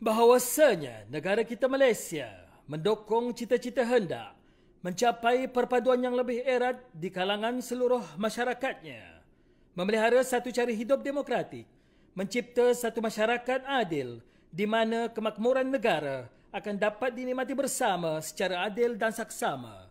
Bahawasanya negara kita Malaysia mendukung cita-cita hendak mencapai perpaduan yang lebih erat di kalangan seluruh masyarakatnya, memelihara satu cara hidup demokratik, mencipta satu masyarakat adil di mana kemakmuran negara akan dapat dinikmati bersama secara adil dan saksama,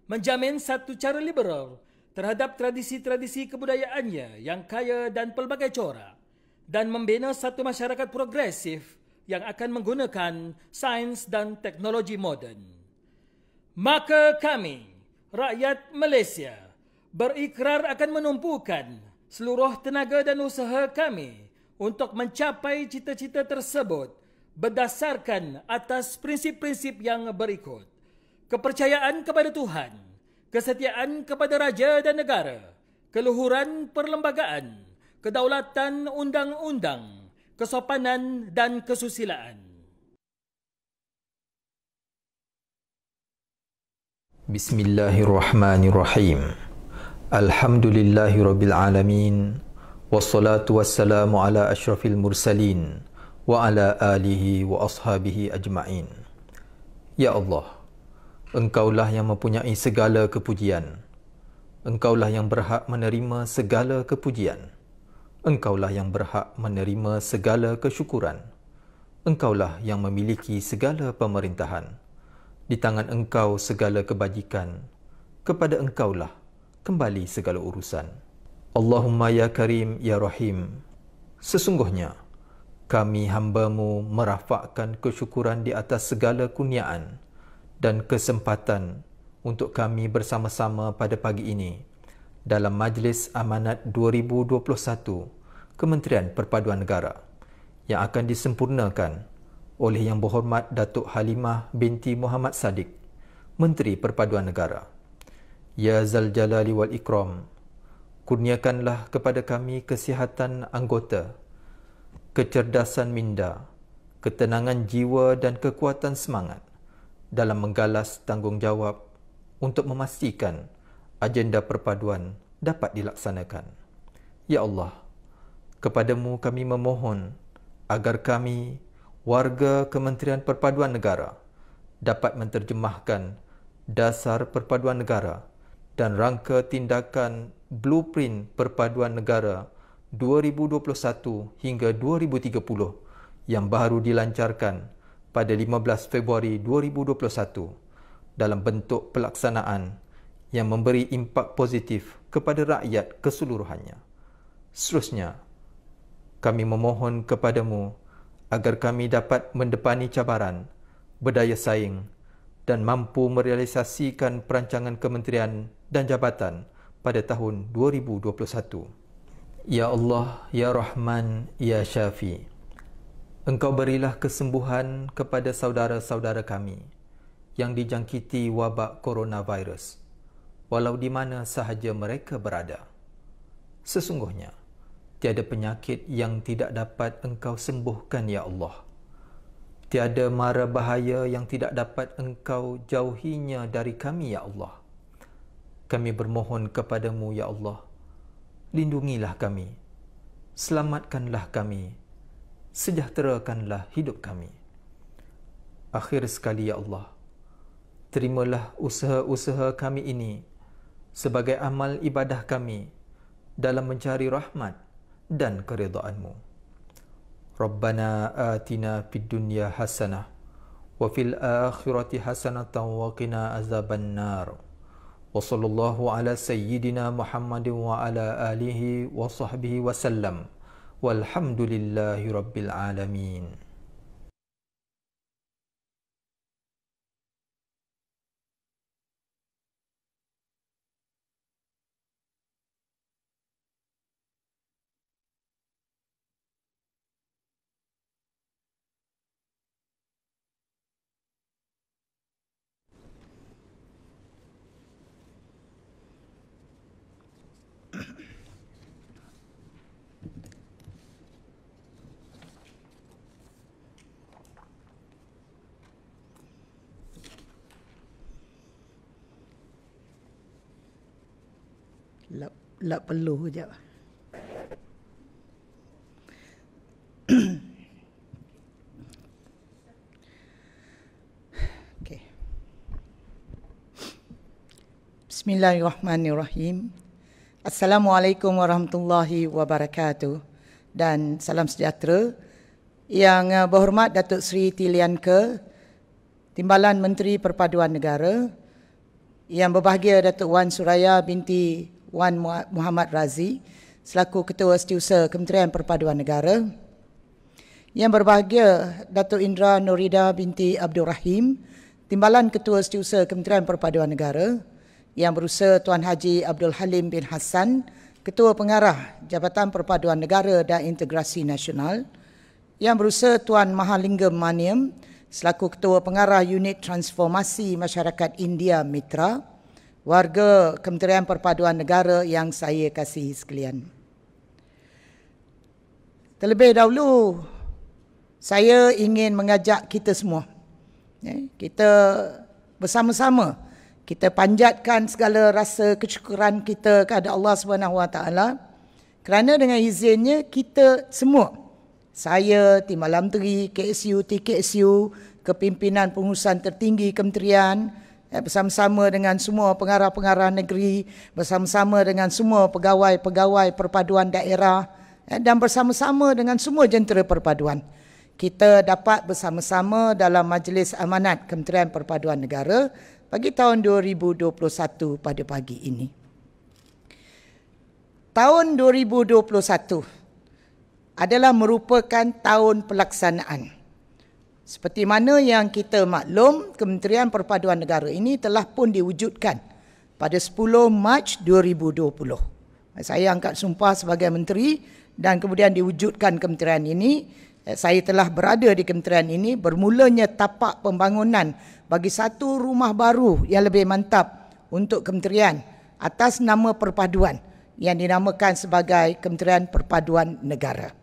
menjamin satu cara liberal terhadap tradisi-tradisi kebudayaannya yang kaya dan pelbagai corak, dan membina satu masyarakat progresif yang akan menggunakan sains dan teknologi moden. Maka kami, rakyat Malaysia, berikrar akan menumpukan seluruh tenaga dan usaha kami untuk mencapai cita-cita tersebut berdasarkan atas prinsip-prinsip yang berikut: kepercayaan kepada Tuhan, kesetiaan kepada raja dan negara, keluhuran perlembagaan, kedaulatan undang-undang, kesopanan dan kesusilaan. Bismillahirrahmanirrahim. Alhamdulillahirabbil alamin. Wassalatu wassalamu ala asyrafil mursalin wa ala alihi wa ashabihi ajma'in. Ya Allah, Engkaulah yang mempunyai segala kepujian. Engkaulah yang berhak menerima segala kepujian. Engkaulah yang berhak menerima segala kesyukuran. Engkaulah yang memiliki segala pemerintahan. Di tangan Engkau segala kebajikan. Kepada Engkaulah kembali segala urusan. Allahumma ya Karim ya Rahim. Sesungguhnya kami hamba-Mu merafakkan kesyukuran di atas segala kurniaan dan kesempatan untuk kami bersama-sama pada pagi ini dalam Majlis Amanat 2021 Kementerian Perpaduan Negara yang akan disempurnakan oleh Yang Berhormat Datuk Halimah binti Muhammad Sadiq, Menteri Perpaduan Negara. Ya Zal Jalali wal Ikram, kurniakanlah kepada kami kesihatan anggota, kecerdasan minda, ketenangan jiwa dan kekuatan semangat dalam menggalas tanggungjawab untuk memastikan agenda perpaduan dapat dilaksanakan. Ya Allah, kepada-Mu kami memohon agar kami, warga Kementerian Perpaduan Negara, dapat menterjemahkan dasar perpaduan negara dan rangka tindakan Blueprint Perpaduan Negara 2021 hingga 2030 yang baru dilancarkan pada 15 Februari 2021 dalam bentuk pelaksanaan yang memberi impak positif kepada rakyat keseluruhannya. Seterusnya, kami memohon kepada-Mu agar kami dapat mendepani cabaran, berdaya saing dan mampu merealisasikan perancangan kementerian dan jabatan pada tahun 2021. Ya Allah, Ya Rahman, Ya Syafi, Engkau berilah kesembuhan kepada saudara-saudara kami yang dijangkiti wabak coronavirus, walau di mana sahaja mereka berada. Sesungguhnya, tiada penyakit yang tidak dapat Engkau sembuhkan, Ya Allah. Tiada mara bahaya yang tidak dapat Engkau jauhinya dari kami, ya Allah. Kami bermohon kepadamu, ya Allah. Lindungilah kami, selamatkanlah kami, sejahterakanlah hidup kami. Akhir sekali, ya Allah, terimalah usaha-usaha kami ini sebagai amal ibadah kami dalam mencari rahmat dan keridaan-Mu. Rabbana atina fid dunya hasanah wa fil akhirati hasanatan wa qina azaban nar. Wa sallallahu ala sayyidina Muhammadin wa ala alihi wa sahbihi wa sallam. Walhamdulillahi rabbil alamin. Lap perlu sekejap. Okay. Bismillahirrahmanirrahim. Assalamualaikum warahmatullahi wabarakatuh. Dan salam sejahtera. Yang berhormat Datuk Seri Tilian Ke, Timbalan Menteri Perpaduan Negara, yang berbahagia Datuk Wan Suraya binti Wan Muhammad Razi selaku Ketua Setiausaha Kementerian Perpaduan Negara, yang berbahagia Datuk Indra Nurida binti Abdul Rahim, Timbalan Ketua Setiausaha Kementerian Perpaduan Negara, yang berusaha Tuan Haji Abdul Halim bin Hassan, Ketua Pengarah Jabatan Perpaduan Negara dan Integrasi Nasional, yang berusaha Tuan Mahalingam Maniam selaku Ketua Pengarah Unit Transformasi Masyarakat India Mitra, warga Kementerian Perpaduan Negara yang saya kasihi sekalian. Terlebih dahulu, saya ingin mengajak kita semua, kita bersama-sama, kita panjatkan segala rasa kesyukuran kita kepada Allah SWT, kerana dengan izinnya kita semua, saya, Timbalan Menteri, KSU, TKSU, kepimpinan pengurusan tertinggi kementerian, bersama-sama dengan semua pengarah-pengarah negeri, bersama-sama dengan semua pegawai-pegawai perpaduan daerah, dan bersama-sama dengan semua jentera perpaduan, kita dapat bersama-sama dalam Majlis Amanat Kementerian Perpaduan Negara bagi tahun 2021 pada pagi ini. Tahun 2021 adalah merupakan tahun pelaksanaan. Seperti mana yang kita maklum, Kementerian Perpaduan Negara ini telah pun diwujudkan pada 10 Mac 2020. Saya angkat sumpah sebagai menteri dan kemudian diwujudkan kementerian ini. Saya telah berada di kementerian ini, bermulanya tapak pembangunan bagi satu rumah baru yang lebih mantap untuk kementerian atas nama perpaduan yang dinamakan sebagai Kementerian Perpaduan Negara.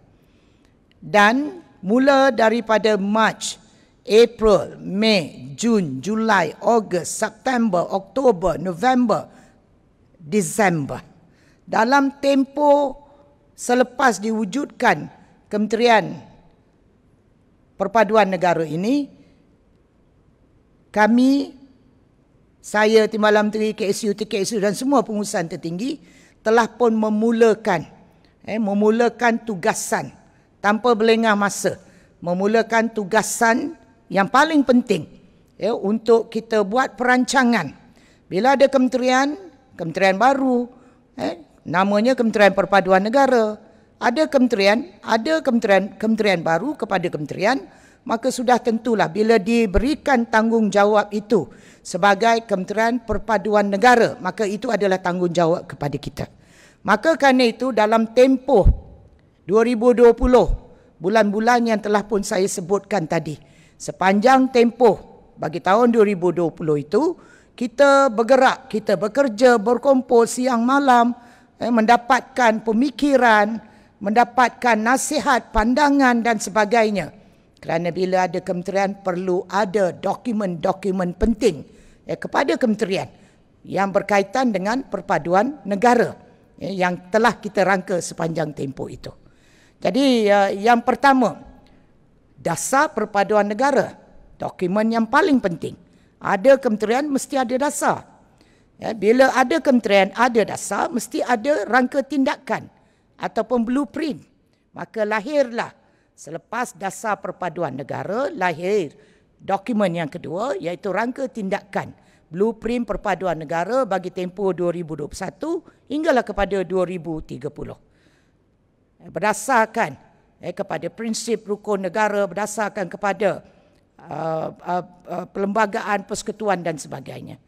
Dan mula daripada Mac, April, Mei, Jun, Julai, Ogos, September, Oktober, November, Disember. Dalam tempoh selepas diwujudkan Kementerian Perpaduan Negara ini, kami, saya, Timbalan Menteri, KSU, TKSU dan semua pengurusan tertinggi telah pun memulakan tugasan tanpa berlengah masa, memulakan tugasan yang paling penting untuk kita buat perancangan. Bila ada kementerian baru, namanya Kementerian Perpaduan Negara, ada kementerian baru kepada kementerian, maka sudah tentulah bila diberikan tanggungjawab itu sebagai Kementerian Perpaduan Negara, maka itu adalah tanggungjawab kepada kita. Maka kerana itu dalam tempoh 2020, bulan-bulan yang telah pun saya sebutkan tadi, sepanjang tempoh bagi tahun 2020 itu, kita bergerak, kita bekerja, berkumpul siang malam, mendapatkan pemikiran, mendapatkan nasihat, pandangan dan sebagainya Kerana bila ada kementerian perlu ada dokumen-dokumen penting kepada kementerian yang berkaitan dengan perpaduan negara yang telah kita rangka sepanjang tempoh itu. Jadi yang pertama, dasar perpaduan negara, dokumen yang paling penting. Ada kementerian mesti ada dasar. Bila ada kementerian ada dasar, mesti ada rangka tindakan ataupun blueprint. Maka lahirlah selepas dasar perpaduan negara, lahir dokumen yang kedua iaitu rangka tindakan blueprint perpaduan negara bagi tempoh 2021 hinggalah kepada 2030. Berdasarkan kepada prinsip rukun negara, berdasarkan kepada perlembagaan, persekutuan dan sebagainya.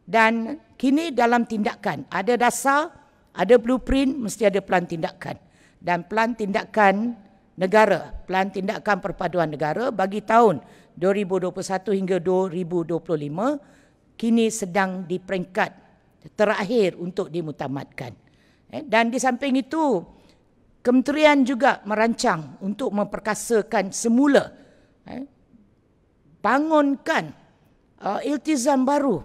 Dan kini dalam tindakan ada dasar, ada blueprint, mesti ada pelan tindakan. Dan pelan tindakan negara, pelan tindakan perpaduan negara bagi tahun 2021 hingga 2025 kini sedang di peringkat terakhir untuk dimutamatkan. Dan di samping itu, kementerian juga merancang untuk memperkasakan semula, bangunkan iltizam baru,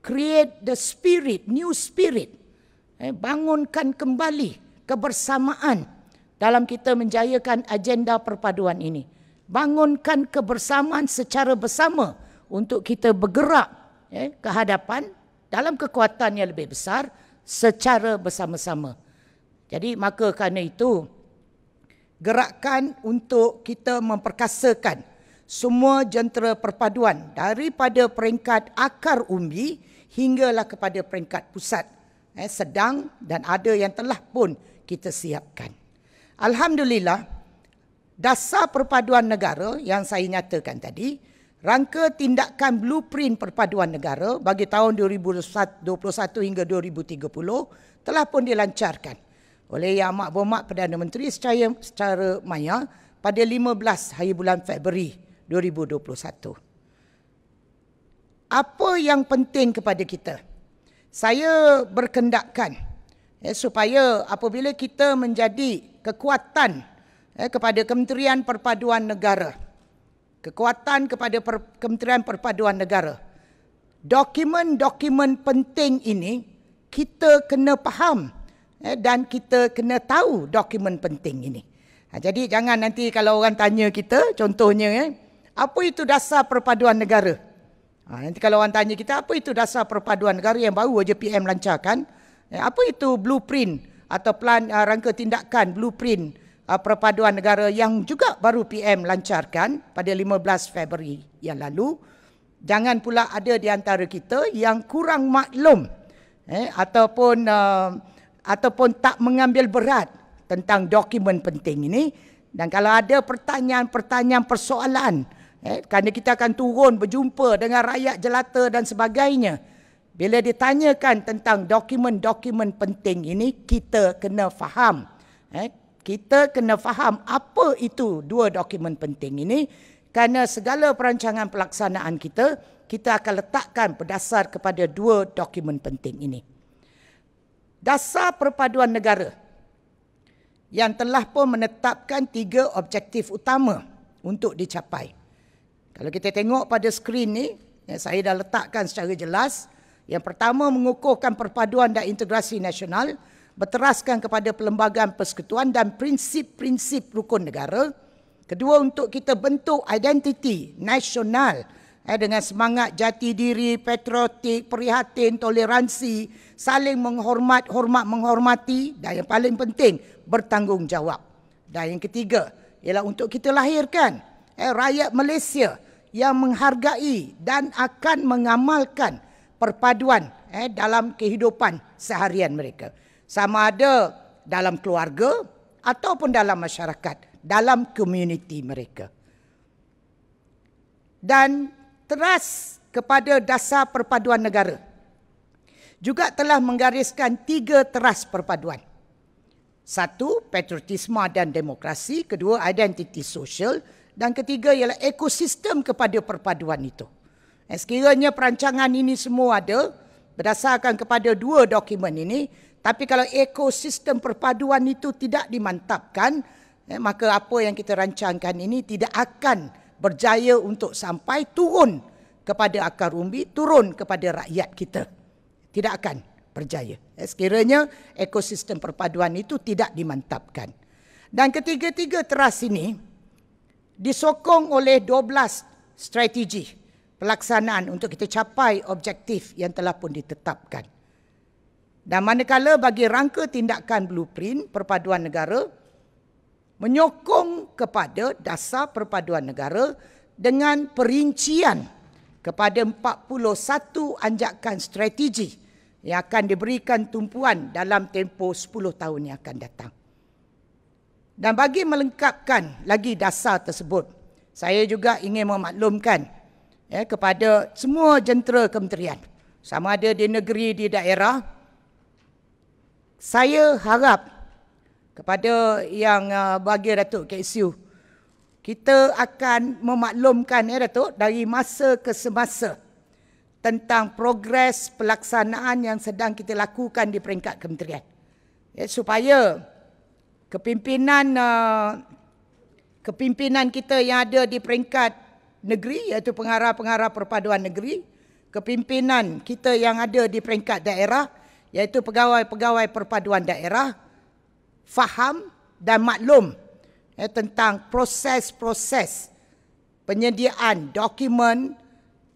create the spirit, new spirit, bangunkan kembali kebersamaan dalam kita menjayakan agenda perpaduan ini. Bangunkan kebersamaan secara bersama untuk kita bergerak ke hadapan dalam kekuatan yang lebih besar secara bersama-sama. Jadi maka kerana itu, gerakan untuk kita memperkasakan semua jentera perpaduan daripada peringkat akar umbi hinggalah kepada peringkat pusat sedang dan ada yang telah pun kita siapkan. Alhamdulillah, dasar perpaduan negara yang saya nyatakan tadi, rangka tindakan blueprint perpaduan negara bagi tahun 2021 hingga 2030 telah pun dilancarkan oleh Yang Amat Berhormat Perdana Menteri secara maya pada 15 hari bulan Februari 2021. Apa yang penting kepada kita? Saya berkendakkan supaya apabila kita menjadi kekuatan kepada Kementerian Perpaduan Negara, kekuatan kepada Kementerian Perpaduan Negara, dokumen-dokumen penting ini kita kena faham dan kita kena tahu dokumen penting ini. Jadi jangan nanti kalau orang tanya kita, contohnya, apa itu dasar perpaduan negara? Nanti kalau orang tanya kita, apa itu dasar perpaduan negara yang baru saja PM lancarkan? Apa itu blueprint atau pelan rangka tindakan blueprint perpaduan negara yang juga baru PM lancarkan pada 15 Februari yang lalu? Jangan pula ada di antara kita yang kurang maklum ataupun tak mengambil berat tentang dokumen penting ini. Dan kalau ada pertanyaan-pertanyaan persoalan, kerana kita akan turun berjumpa dengan rakyat jelata dan sebagainya, bila ditanyakan tentang dokumen-dokumen penting ini, kita kena faham. Kita kena faham apa itu dua dokumen penting ini, kerana segala perancangan pelaksanaan kita akan letakkan berdasar kepada dua dokumen penting ini. Dasar perpaduan negara yang telah pun menetapkan 3 objektif utama untuk dicapai. Kalau kita tengok pada skrin ni, saya dah letakkan secara jelas. Yang pertama, mengukuhkan perpaduan dan integrasi nasional, berteraskan kepada perlembagaan persekutuan dan prinsip-prinsip rukun negara. Kedua, untuk kita bentuk identiti nasional dengan semangat jati diri, patriotik, prihatin, toleransi, saling menghormati dan yang paling penting, bertanggungjawab. Dan yang ketiga, ialah untuk kita lahirkan rakyat Malaysia yang menghargai dan akan mengamalkan perpaduan dalam kehidupan seharian mereka. Sama ada dalam keluarga ataupun dalam masyarakat, dalam komuniti mereka. Dan teras kepada dasar perpaduan negara juga telah menggariskan 3 teras perpaduan. 1, patriotisme dan demokrasi. Kedua, identiti sosial. Dan ketiga ialah ekosistem kepada perpaduan itu. Sekiranya perancangan ini semua ada berdasarkan kepada 2 dokumen ini, tapi kalau ekosistem perpaduan itu tidak dimantapkan, maka apa yang kita rancangkan ini tidak akan berjaya untuk sampai turun kepada akar umbi, turun kepada rakyat kita. Tidak akan berjaya. Sekiranya ekosistem perpaduan itu tidak dimantapkan. Dan ketiga-tiga teras ini disokong oleh 12 strategi pelaksanaan untuk kita capai objektif yang telah pun ditetapkan. Dan manakala bagi rangka tindakan blueprint perpaduan negara menyokong kepada dasar perpaduan negara dengan perincian kepada 41 anjakan strategi yang akan diberikan tumpuan dalam tempoh 10 tahun yang akan datang. Dan bagi melengkapkan lagi dasar tersebut, saya juga ingin memaklumkan kepada semua jentera kementerian, sama ada di negeri, di daerah, saya harap kepada yang bagi Datuk KSU, kita akan memaklumkan Datuk dari masa ke semasa tentang progres pelaksanaan yang sedang kita lakukan di peringkat kementerian. Supaya kepimpinan kita yang ada di peringkat negeri, iaitu pengarah-pengarah perpaduan negeri, kepimpinan kita yang ada di peringkat daerah, iaitu pegawai-pegawai perpaduan daerah, faham dan maklum tentang proses-proses penyediaan dokumen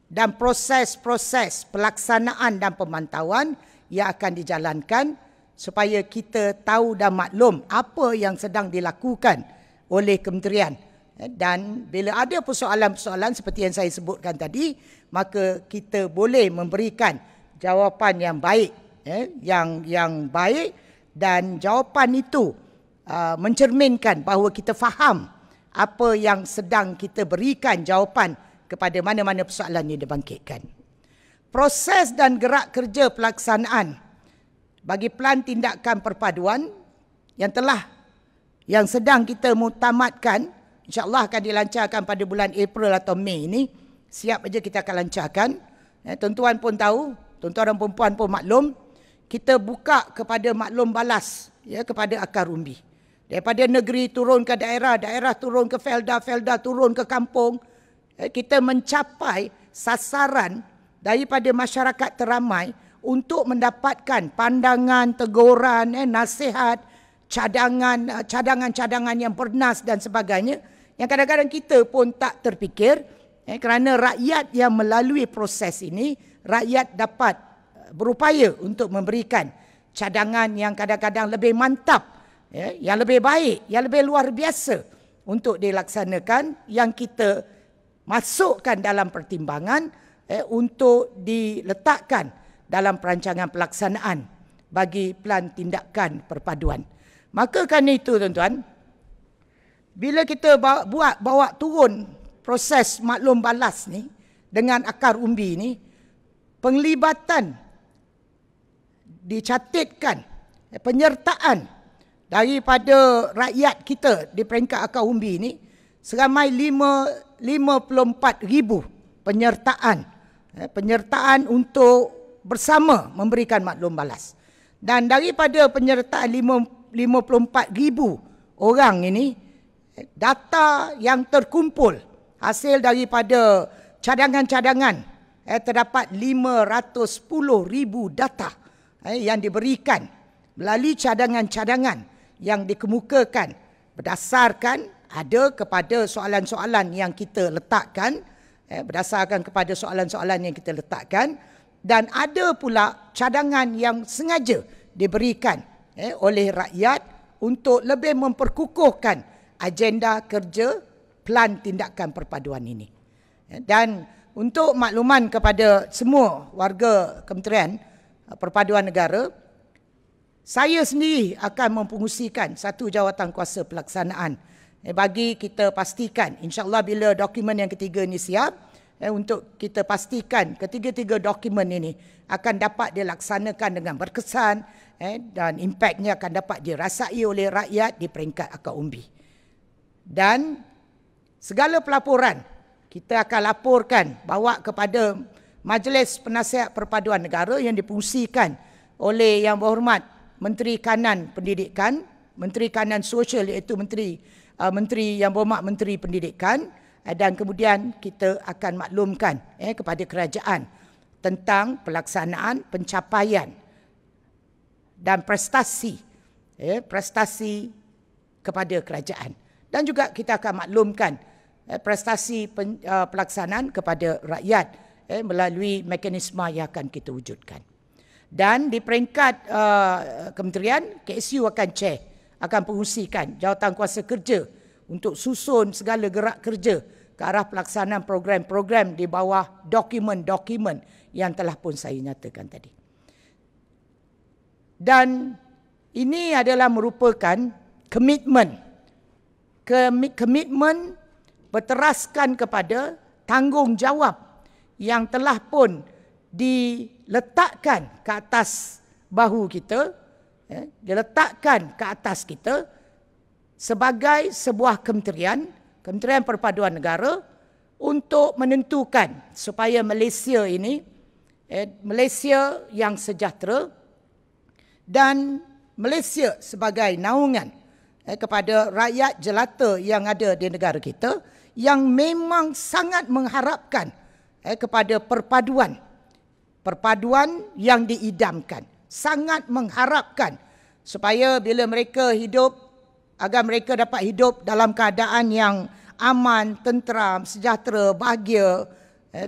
dan proses-proses pelaksanaan dan pemantauan yang akan dijalankan supaya kita tahu dan maklum apa yang sedang dilakukan oleh kementerian. Dan bila ada persoalan-persoalan seperti yang saya sebutkan tadi, maka kita boleh memberikan jawapan yang baik, yang baik, dan jawapan itu mencerminkan bahawa kita faham apa yang sedang kita berikan jawapan kepada mana-mana persoalan yang dibangkitkan. Proses dan gerak kerja pelaksanaan bagi plan tindakan perpaduan yang sedang kita muktamadkan, insya-Allah akan dilancarkan pada bulan April atau Mei ini, siap aja kita akan lancarkan. Tuan-tuan pun tahu, tuan-tuan dan puan-puan pun maklum, kita buka kepada maklum balas kepada akar umbi. Daripada negeri turun ke daerah, daerah turun ke felda, felda turun ke kampung. Kita mencapai sasaran daripada masyarakat teramai untuk mendapatkan pandangan, teguran, nasihat, cadangan-cadangan yang bernas dan sebagainya, yang kadang-kadang kita pun tak terfikir, kerana rakyat yang melalui proses ini, rakyat dapat berupaya untuk memberikan cadangan yang kadang-kadang lebih mantap, yang lebih baik, yang lebih luar biasa untuk dilaksanakan, yang kita masukkan dalam pertimbangan untuk diletakkan dalam perancangan pelaksanaan bagi plan tindakan perpaduan. Maka kerana itu tuan-tuan, bila kita bawa turun proses maklum balas ni dengan akar umbi ni, penglibatan dicatatkan, penyertaan daripada rakyat kita di peringkat akar umbi ni seramai 54,000 penyertaan untuk bersama memberikan maklum balas. Dan daripada penyertaan 54,000 orang ini, data yang terkumpul hasil daripada cadangan-cadangan, terdapat 510,000 data yang diberikan melalui cadangan-cadangan yang dikemukakan berdasarkan ada kepada soalan-soalan yang kita letakkan, berdasarkan kepada soalan-soalan yang kita letakkan, dan ada pula cadangan yang sengaja diberikan oleh rakyat untuk lebih memperkukuhkan agenda kerja plan tindakan perpaduan ini. Dan untuk makluman kepada semua warga Kementerian Perpaduan Negara, saya sendiri akan mempengusikan satu jawatan kuasa pelaksanaan bagi kita pastikan, insya-Allah bila dokumen yang ketiga ini siap, untuk kita pastikan ketiga-tiga dokumen ini akan dapat dilaksanakan dengan berkesan, dan impaknya akan dapat dirasai oleh rakyat di peringkat akar umbi. Dan segala pelaporan kita akan laporkan, bawa kepada Majlis Penasihat Perpaduan Negara yang dipengusikan oleh Yang Berhormat Menteri Kanan Pendidikan, Menteri Kanan Sosial iaitu Menteri yang berhormat Menteri Pendidikan, dan kemudian kita akan maklumkan kepada kerajaan tentang pelaksanaan pencapaian dan prestasi kepada kerajaan, dan juga kita akan maklumkan prestasi pelaksanaan kepada rakyat melalui mekanisme yang akan kita wujudkan. Dan di peringkat kementerian, KSU akan pengusikan jawatankuasa kerja untuk susun segala gerak kerja ke arah pelaksanaan program-program di bawah dokumen-dokumen yang telah pun saya nyatakan tadi. Dan ini adalah merupakan komitmen berteraskan kepada tanggungjawab yang telah pun diletakkan ke atas bahu kita, diletakkan ke atas kita sebagai sebuah Kementerian Perpaduan Negara untuk menentukan supaya Malaysia ini Malaysia yang sejahtera dan Malaysia sebagai naungan kepada rakyat jelata yang ada di negara kita yang memang sangat mengharapkan kepada perpaduan yang diidamkan, sangat mengharapkan supaya bila mereka hidup, agar mereka dapat hidup dalam keadaan yang aman, tenteram, sejahtera, bahagia,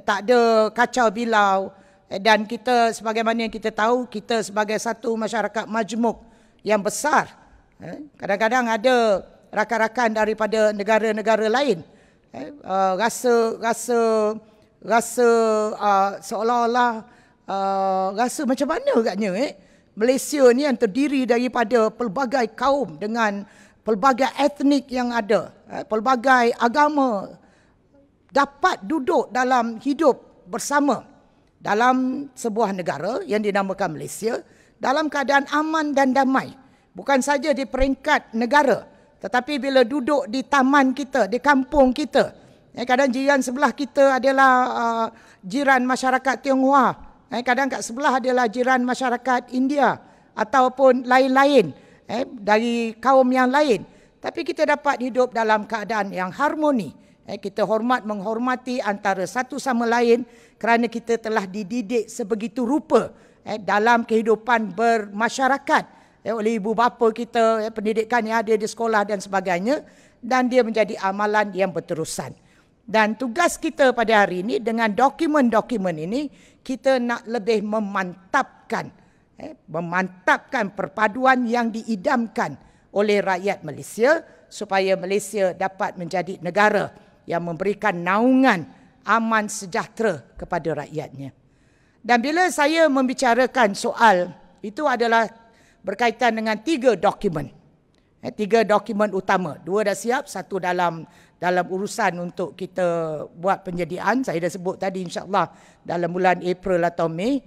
tak ada kacau bilau. Dan kita, sebagaimana yang kita tahu, kita sebagai satu masyarakat majmuk yang besar, kadang-kadang ada rakan-rakan daripada negara-negara lain rasa seolah-olah rasa macam mana agaknya Malaysia ni yang terdiri daripada pelbagai kaum dengan pelbagai etnik yang ada, pelbagai agama, dapat duduk dalam hidup bersama dalam sebuah negara yang dinamakan Malaysia dalam keadaan aman dan damai. Bukan saja di peringkat negara, tetapi bila duduk di taman kita, di kampung kita, kadang jiran sebelah kita adalah jiran masyarakat Tionghoa, kadang kat sebelah adalah jiran masyarakat India ataupun lain-lain dari kaum yang lain. Tapi kita dapat hidup dalam keadaan yang harmoni. Kita menghormati antara satu sama lain kerana kita telah dididik sebegitu rupa dalam kehidupan bermasyarakat oleh ibu bapa kita, pendidikan yang ada di sekolah dan sebagainya, dan dia menjadi amalan yang berterusan. Dan tugas kita pada hari ini dengan dokumen-dokumen ini, kita nak lebih memantapkan perpaduan yang diidamkan oleh rakyat Malaysia supaya Malaysia dapat menjadi negara yang memberikan naungan aman sejahtera kepada rakyatnya. Dan bila saya membicarakan soal itu adalah berkaitan dengan 3 dokumen. 3 dokumen utama. 2 dah siap, 1 dalam urusan untuk kita buat penyediaan. Saya dah sebut tadi, insya-Allah dalam bulan April atau Mei.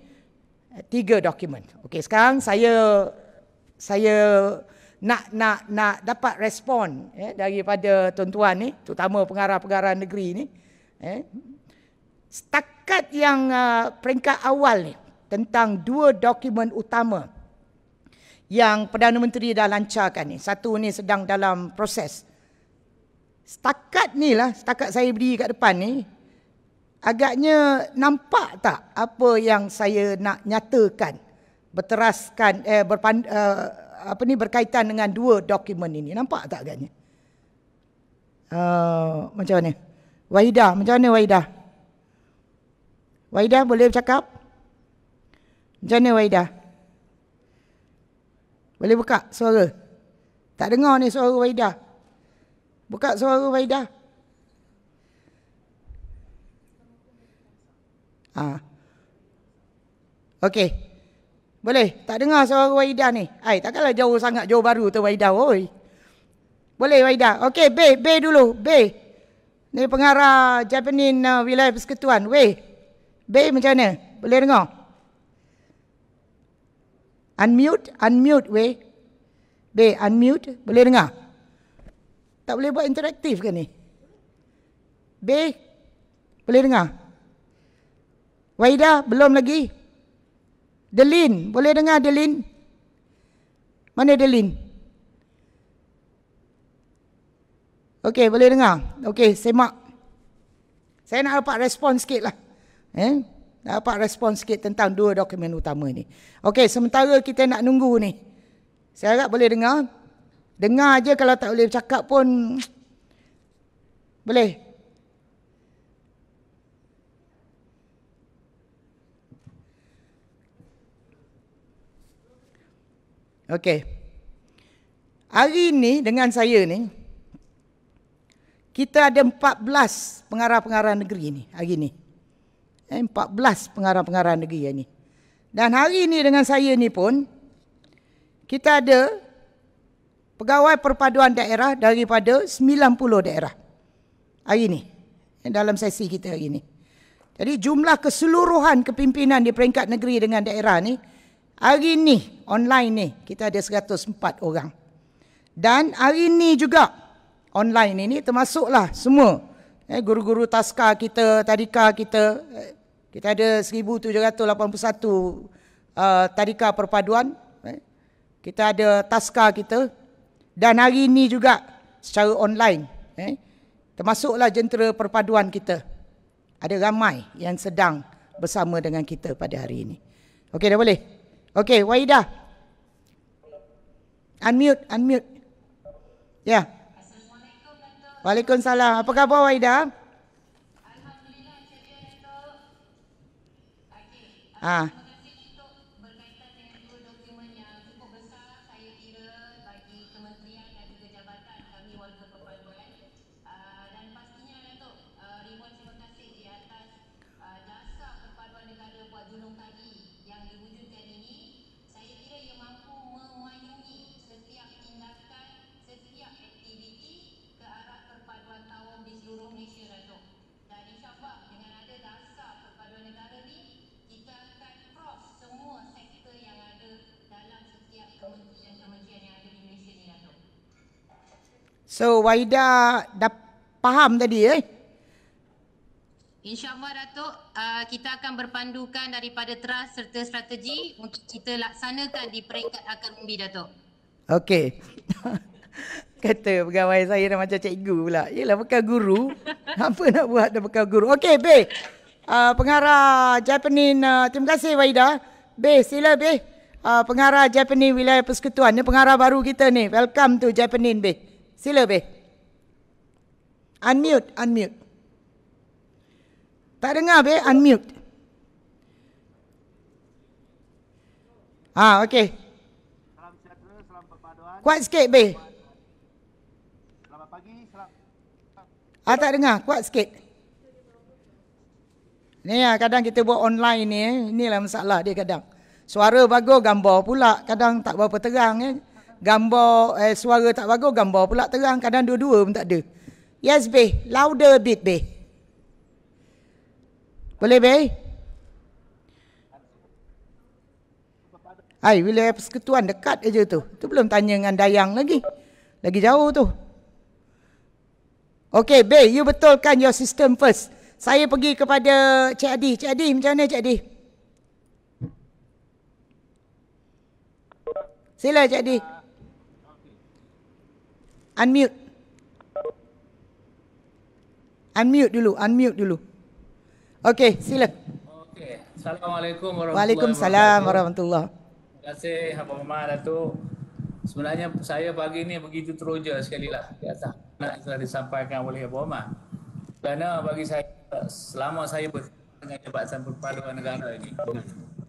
3 dokumen. Okey, sekarang saya nak dapat respon daripada tuan-tuan ni, terutama pengarah-pengarah negeri ni. Setakat yang peringkat awal ni tentang 2 dokumen utama yang Perdana Menteri dah lancarkan ni. Satu ni sedang dalam proses. Setakat saya berdiri kat depan ni, agaknya nampak tak apa yang saya nak nyatakan berteraskan berkaitan dengan 2 dokumen ini. Nampak tak agaknya? Macam mana? Wahidah, macam mana Wahidah? Wahidah boleh bercakap? Macam mana Wahidah? Boleh buka suara? Tak dengar ni suara Wahidah. Buka suara Wahidah. Okey. Boleh? Tak dengar suara Wahidah ni. Takkanlah jauh sangat, jauh baru tu Wahidah. Oi. Boleh Wahidah? Okey, B dulu. B. Ni pengarah Japanese Wilayah Persekutuan. B macam mana? Boleh dengar? Unmute weh. B, unmute. Boleh dengar? Tak boleh buat interaktif ke ni? B, boleh dengar? Wahidah, belum lagi? Delin, boleh dengar Delin? Mana Delin? Okey, boleh dengar? Okey, semak. Saya nak dapat respon sikit lah. Nak dapat respon sikit tentang dua dokumen utama ni. Okey, sementara kita nak nunggu ni. Saya harap boleh dengar. Dengar aja, kalau tak boleh bercakap pun boleh. Okey. Hari ni dengan saya ni, kita ada 14 pengarah-pengarah negeri ni hari ni. 14 pengarah-pengarah negeri hari ni. Dan hari ni dengan saya ni pun, kita ada pegawai perpaduan daerah daripada 90 daerah. Hari ni. Dalam sesi kita hari ni. Jadi jumlah keseluruhan kepimpinan di peringkat negeri dengan daerah ni, hari ni, online ni, kita ada 104 orang. Dan hari ni juga, online ini termasuklah semua guru-guru taska kita, tadika kita. Kita ada 1781 tadika perpaduan. Kita ada taska kita. Dan hari ini juga secara online, termasuklah jentera perpaduan kita. Ada ramai yang sedang bersama dengan kita pada hari ini. Okey, dah boleh? Okey, Waidah. Unmute. Ya. Waalaikumsalam. Apa khabar, Waidah? Alhamdulillah, ceria, Datuk. Okey. Ah. Terima kasih untuk berkaitan dengan dua dokumen yang cukup besar, saya kira, bagi kementerian dan juga jabatan kami warga perpaduan. Dan pastinya, Datuk, ribuan terima kasih di atas dasar perpaduan negara Puak Julung Kari yang diwujudkan ini. Saya kira ia mampu memayungi setiap tindakan, setiap aktiviti ke arah perpaduan tawar di seluruh Malaysia, Datuk. Dan insyaAllah dengan ada dasar perpaduan negara ni, kita akan cross semua sektor yang ada dalam setiap kementerian yang ada di Malaysia ni, Datuk. So, Waidah dah faham tadi, InsyaAllah, Datuk, kita akan berpandukan daripada teras serta strategi untuk kita laksanakan di peringkat akar umbi, Datuk. Okey. Kata pegawai saya dah macam cikgu pula. Yelah, bekal guru. Apa nak buat dah bekal guru. Okey, Be. Pengarah Japanese, terima kasih Waidah. Be, sila Be. Pengarah Japanese Wilayah Persekutuan. Ni pengarah baru kita ni. Welcome to Japanese, Be. Sila Be. Unmute. Tak dengar, Be? Unmute. Okey. Salam sejahtera, salam perpaduan. Kuat sikit, Be. Selamat pagi, salam. Tak dengar. Kuat sikit. Ni kadang kita buat online ni. Inilah masalah dia kadang. Suara bagus, gambar pula. Kadang tak berapa terang. Gambar, suara tak bagus, gambar pula terang. Kadang dua-dua pun tak ada. Yes, Be. Louder a bit, Be. Boleh, Be? Wilayah Persekutuan dekat aja tu. Tu belum tanya dengan Dayang lagi. Lagi jauh tu. Okey, Be, you betulkan your system first. Saya pergi kepada Cik Adi. Cik Adi, macam mana Cik Adi? Sila Cik Adi. Unmute dulu. Okey, sila. Okey. Assalamualaikum warahmatullahi Waalaikumsalam warahmatullahi. Terima kasih Abang Omar, Datuk. Sebenarnya saya pagi ni begitu teruja sekali lah di atas nak telah disampaikan oleh Abang Omar. Kerana bagi saya, selama saya bersama dengan Jabatan Perpaduan Negara ini,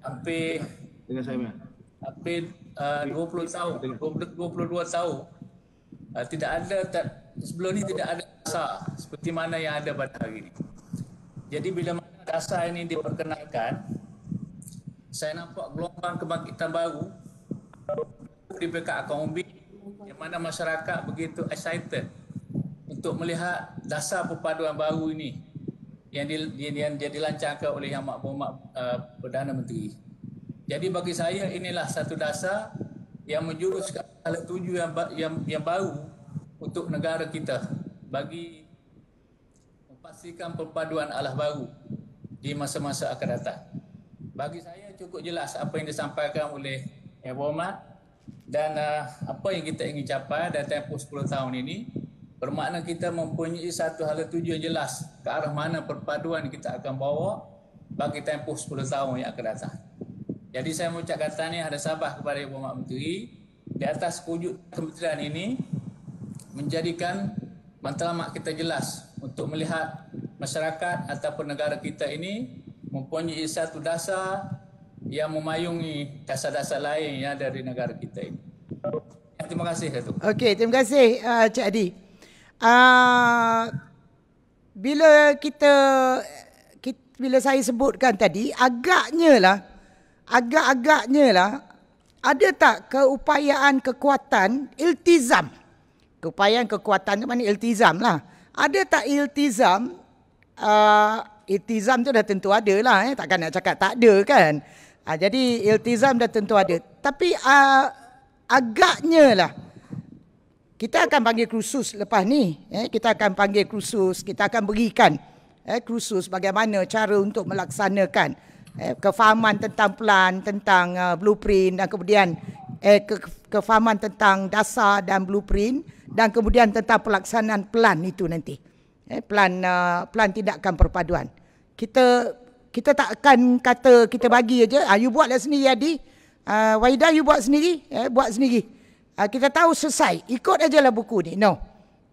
hampir 20 tahun, 22 tahun, tidak ada, sebelum ni tidak ada dasar seperti mana yang ada pada hari ini. Jadi bila mana dasar ini diperkenalkan, saya nampak gelombang kebangkitan baru di peringkat akar umbi yang mana masyarakat begitu excited untuk melihat dasar perpaduan baru ini yang dilancarkan oleh Yang Berhormat Perdana Menteri. Jadi bagi saya inilah satu dasar yang menjuruskan hala tuju yang baru untuk negara kita bagi memastikan perpaduan arah baru di masa-masa akan datang. Bagi saya cukup jelas apa yang disampaikan oleh Yang Berhormat dan apa yang kita ingin capai dalam tempoh 10 tahun ini bermakna kita mempunyai satu hala tuju yang jelas ke arah mana perpaduan kita akan bawa bagi tempoh 10 tahun yang akan datang. Jadi saya mengucapkan tahniah dan sabah kepada Ibu Mak Menteri di atas wujud kementerian ini menjadikan matlamat kita jelas untuk melihat masyarakat ataupun negara kita ini mempunyai satu dasar yang memayungi dasar-dasar lain yang dari negara kita ini. Terima kasih, Datuk. Okey, terima kasih Cik Adi. Bila saya sebutkan tadi, agaknya lah ada tak keupayaan kekuatan iltizam? Keupayaan kekuatan tu mana iltizam lah. Ada tak iltizam? Iltizam tu dah tentu ada lah. Takkan nak cakap tak ada kan. Jadi iltizam dah tentu ada. Tapi agaknya lah kita akan panggil kursus lepas ni. Kita akan panggil kursus. Kita akan berikan kursus bagaimana cara untuk melaksanakan kefahaman tentang plan, tentang blueprint dan kemudian kefahaman tentang dasar dan blueprint dan kemudian tentang pelaksanaan plan itu nanti. Plan tindakan perpaduan. Kita tak akan kata kita bagi aja, you buatlah sendiri Adi. Wahida you buat sendiri, buat sendiri. Kita tahu selesai, ikut ajalah buku ni. No.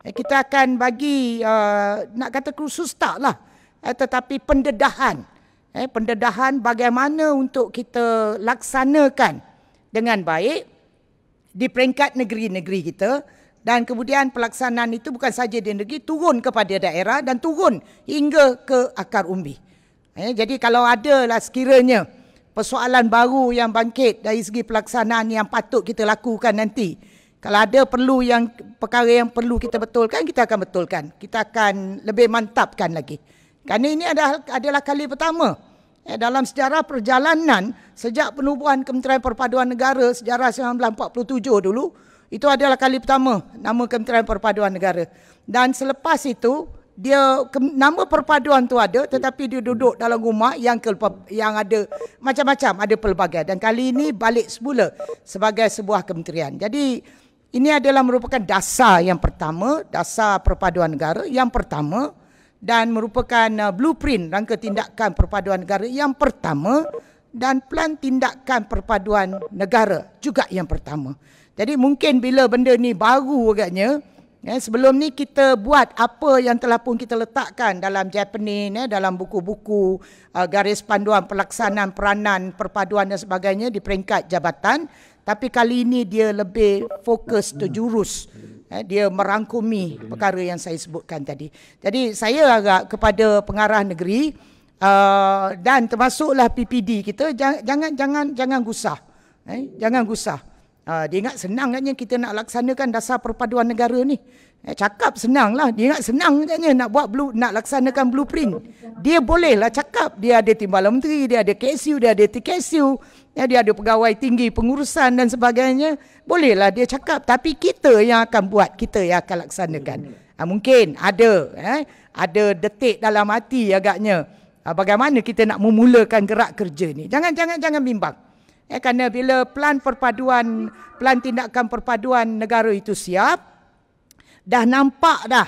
Kita akan bagi nak kata kursus tak lah. Tetapi pendedahan. Pendedahan bagaimana untuk kita laksanakan dengan baik di peringkat negeri-negeri kita, dan kemudian pelaksanaan itu bukan saja di negeri, turun kepada daerah dan turun hingga ke akar umbi. Jadi kalau ada lah sekiranya persoalan baru yang bangkit dari segi pelaksanaan yang patut kita lakukan nanti, kalau ada perkara yang perlu kita betulkan, kita akan betulkan. Kita akan lebih mantapkan lagi. Kerana ini adalah kali pertama dalam sejarah perjalanan sejak penubuhan Kementerian Perpaduan Negara sejarah 1947 dulu, itu adalah kali pertama nama Kementerian Perpaduan Negara. Dan selepas itu nama perpaduan tu ada, tetapi dia duduk dalam rumah yang ada macam-macam, ada pelbagai. Dan kali ini balik semula sebagai sebuah kementerian. Jadi ini adalah merupakan dasar yang pertama, dasar perpaduan negara yang pertama, dan merupakan blueprint rangka tindakan perpaduan negara yang pertama, dan plan tindakan perpaduan negara juga yang pertama. Jadi mungkin bila benda ni baru agaknya, sebelum ni kita buat apa yang telah pun kita letakkan dalam Japanese, dalam buku-buku garis panduan pelaksanaan peranan perpaduan dan sebagainya di peringkat jabatan. Tapi kali ini dia lebih fokus terjurus. Dia merangkumi perkara yang saya sebutkan tadi. Jadi saya agak kepada pengarah negeri dan termasuklah PPD kita, jangan gusah. Jangan gusah. Dia ingat senang katnya kita nak laksanakan dasar perpaduan negara ni. Cakap senang lah. Dia ingat senang katnya nak laksanakan blueprint. Dia bolehlah cakap. Dia ada timbalan menteri, dia ada KSU, dia ada TKSU, dia ada pegawai tinggi pengurusan dan sebagainya. Bolehlah dia cakap. Tapi kita yang akan buat, kita yang akan laksanakan. Mungkin ada detik dalam hati agaknya. Bagaimana kita nak memulakan gerak kerja ni. Jangan bimbang. Kerana bila plan tindakan perpaduan negara itu siap, dah nampak dah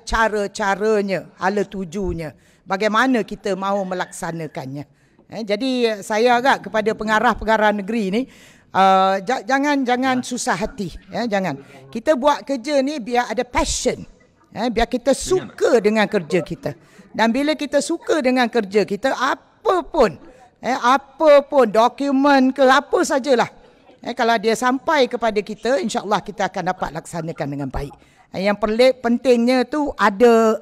cara-caranya, hala tujunya, bagaimana kita mahu melaksanakannya. Jadi saya agak kepada pengarah-pengarah negeri ni, jangan susah hati. Jangan. Kita buat kerja ni biar ada passion. Biar kita suka dengan kerja kita. Dan bila kita suka dengan kerja kita, apa pun dokumen ke apa sajalah, kalau dia sampai kepada kita, insya-Allah kita akan dapat laksanakan dengan baik. Yang pentingnya tu ada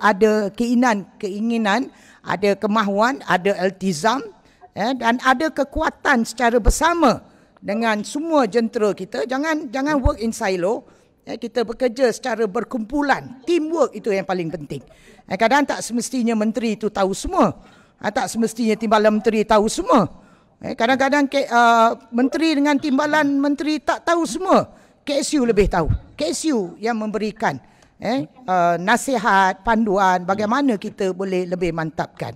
keinginan, ada kemahuan, ada iltizam, dan ada kekuatan secara bersama dengan semua jentera kita. Jangan work in silo. Kita bekerja secara berkumpulan. Teamwork itu yang paling penting. Kadang tak semestinya menteri itu tahu semua. Tak semestinya timbalan menteri tahu semua. Kadang-kadang menteri dengan timbalan menteri tak tahu semua. KSU lebih tahu. KSU yang memberikan nasihat, panduan bagaimana kita boleh lebih mantapkan.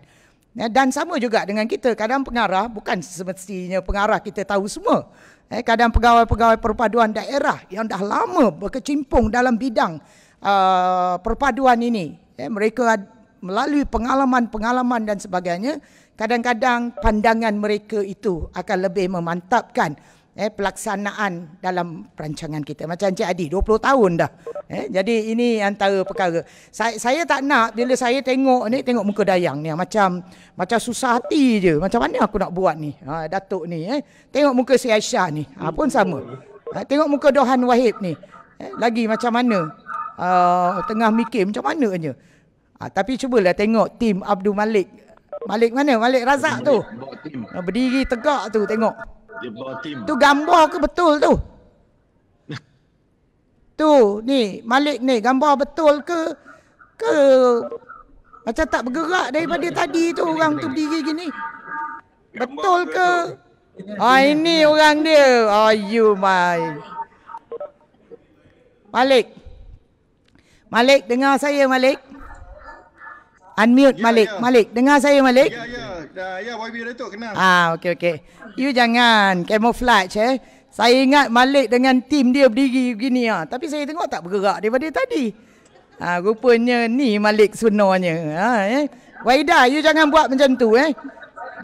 Dan sama juga dengan kita. Kadang pengarah bukan semestinya pengarah kita tahu semua. Kadang pegawai-pegawai perpaduan daerah yang dah lama berkecimpung dalam bidang perpaduan ini. Mereka melalui pengalaman-pengalaman dan sebagainya, kadang-kadang pandangan mereka itu akan lebih memantapkan pelaksanaan dalam perancangan kita. Macam Encik Adi, 20 tahun dah. Jadi ini antara perkara. Saya tak nak bila saya tengok muka Dayang ni macam susah hati je. Macam mana aku nak buat ni? Datuk ni tengok muka si Aisyah ni. Pun sama. Tengok muka Dohan Wahib ni. Lagi macam mana? Tengah mikir macam mananya. Tapi cubalah tengok tim Abdul Malik. Malik mana? Malik Razak tu. Berdiri tegak tu, tengok. Tu gambar ke betul tu? Tu ni Malik ni gambar betul ke macam tak bergerak daripada tadi tu orang tu berdiri gini? Betul ke? Ini orang dia. You my. Malik dengar saya Malik. Unmute Malik. Malik dengar saya Malik? Ya, YB Datuk kenal. Okey. You jangan camouflage Saya ingat Malik dengan tim dia berdiri begini tapi saya tengok tak bergerak daripada tadi. Rupanya ni Malik sebenarnya. Waida, you jangan buat macam tu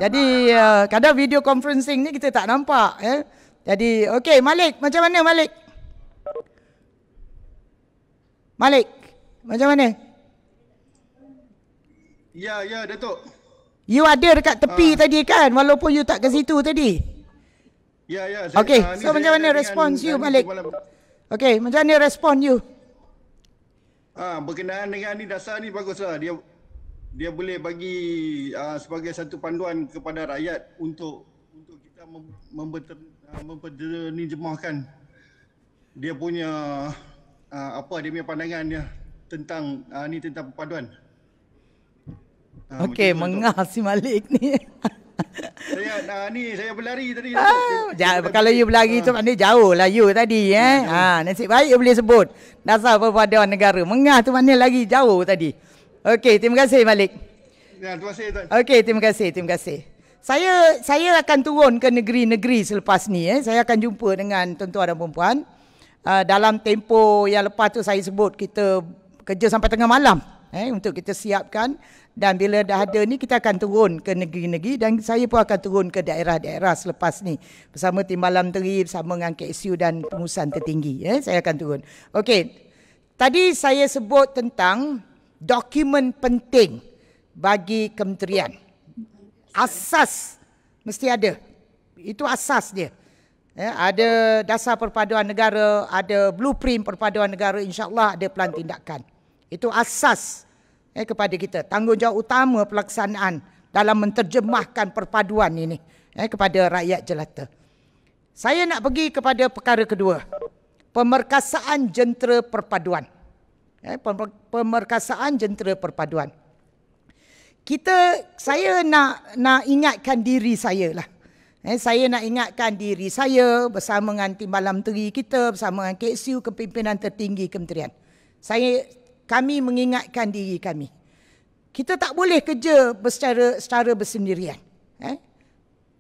Jadi kadang video conferencing ni kita tak nampak Jadi okey Malik, macam mana Malik? Malik, macam mana? Ya, Datuk. You ada dekat tepi tadi kan, walaupun you tak ke situ tadi. Ya. Okey, so macam mana respons you Malik? Okey, macam mana respon you? Berkenaan dengan ni dasar ni baguslah. Dia boleh bagi sebagai satu panduan kepada rakyat untuk kita memperjemahkan dia punya dia punya pandangan dia tentang tentang perpaduan. Okey, mengah si Malik ni. Saya berlari tadi. Kalau you berlari tu maknanya jauh lah you tadi nasib baik you boleh sebut dasar perpaduan negara. Mengah tu mana lagi jauh tadi. Okey, terima kasih Malik. Terima kasih Tuan. Okey, terima kasih. Saya akan turun ke negeri-negeri selepas ni Saya akan jumpa dengan tuan-tuan dan puan-puan. Dalam tempoh yang lepas tu saya sebut kita kerja sampai tengah malam untuk kita siapkan. Dan bila dah ada ni kita akan turun ke negeri-negeri dan saya pun akan turun ke daerah-daerah selepas ni bersama Timbalan Menteri, bersama dengan KSU dan pengurusan tertinggi. Saya akan turun. Okey, tadi saya sebut tentang dokumen penting bagi kementerian. Asas mesti ada. Itu asas dia. Ada dasar perpaduan negara, ada blueprint perpaduan negara, insya-Allah ada pelan tindakan. Itu asas kepada kita. Tanggungjawab utama pelaksanaan dalam menterjemahkan perpaduan ini kepada rakyat jelata. Saya nak pergi kepada perkara kedua. Pemerkasaan jentera perpaduan. Pemerkasaan jentera perpaduan. Saya nak ingatkan diri saya lah. Saya nak ingatkan diri saya bersama dengan Timbalan Menteri kita, bersama dengan KSU, kepimpinan tertinggi kementerian. Kami mengingatkan diri kami. Kita tak boleh kerja secara bersendirian.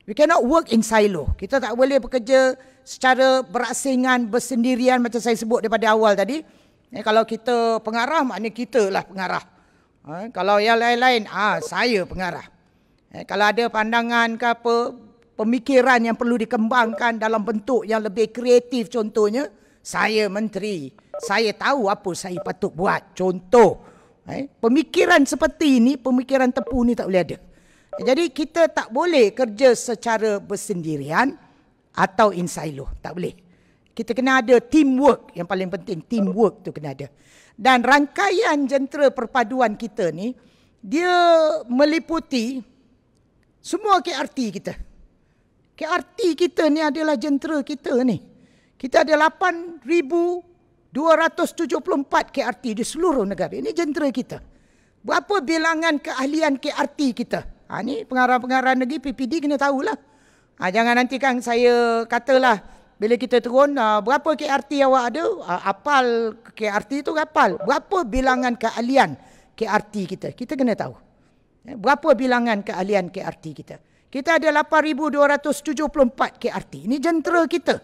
We cannot work in silo. Kita tak boleh bekerja secara berasingan, bersendirian macam saya sebut daripada awal tadi. Kalau kita pengarah, maknanya kita lah pengarah. Kalau yang lain-lain, saya pengarah. Kalau ada pandangan ke apa, pemikiran yang perlu dikembangkan dalam bentuk yang lebih kreatif contohnya, saya menteri. Saya tahu apa saya patut buat. Contoh, pemikiran seperti ini, pemikiran tepu ni tak boleh ada. Jadi kita tak boleh kerja secara bersendirian atau in silo. Tak boleh. Kita kena ada teamwork yang paling penting. Teamwork tu kena ada. Dan rangkaian jentera perpaduan kita ni, dia meliputi semua KRT kita. KRT kita ni adalah jentera kita ni. Kita ada 8,274 KRT di seluruh negara. Ini jentera kita. Berapa bilangan keahlian KRT kita? Ni pengarah-pengarah negeri PPD kena tahulah. Jangan nanti kan saya katalah bila kita turun, berapa KRT awak ada? Apal KRT tu apal. Berapa bilangan keahlian KRT kita? Kita kena tahu. Berapa bilangan keahlian KRT kita? Kita ada 8,274 KRT. Ini jentera kita.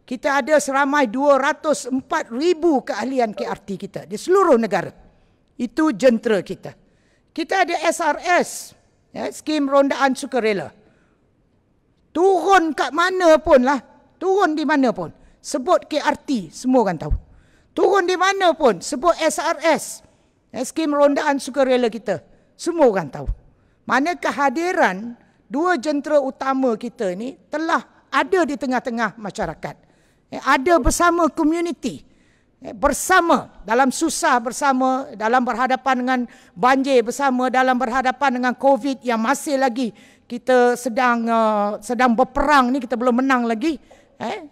kita ada seramai 204,000 keahlian KRT kita di seluruh negara. Itu jentera kita. Kita ada SRS, skim rondaan sukarela. Turun kat mana pun lah, turun di mana pun, sebut KRT, semua orang tahu. Turun di mana pun, sebut SRS, skim rondaan sukarela kita, semua orang tahu. Mana kehadiran dua jentera utama kita ni telah ada di tengah-tengah masyarakat. Ada bersama komuniti. Bersama, dalam susah bersama, dalam berhadapan dengan banjir bersama, dalam berhadapan dengan COVID yang masih lagi kita sedang berperang ni, kita belum menang lagi.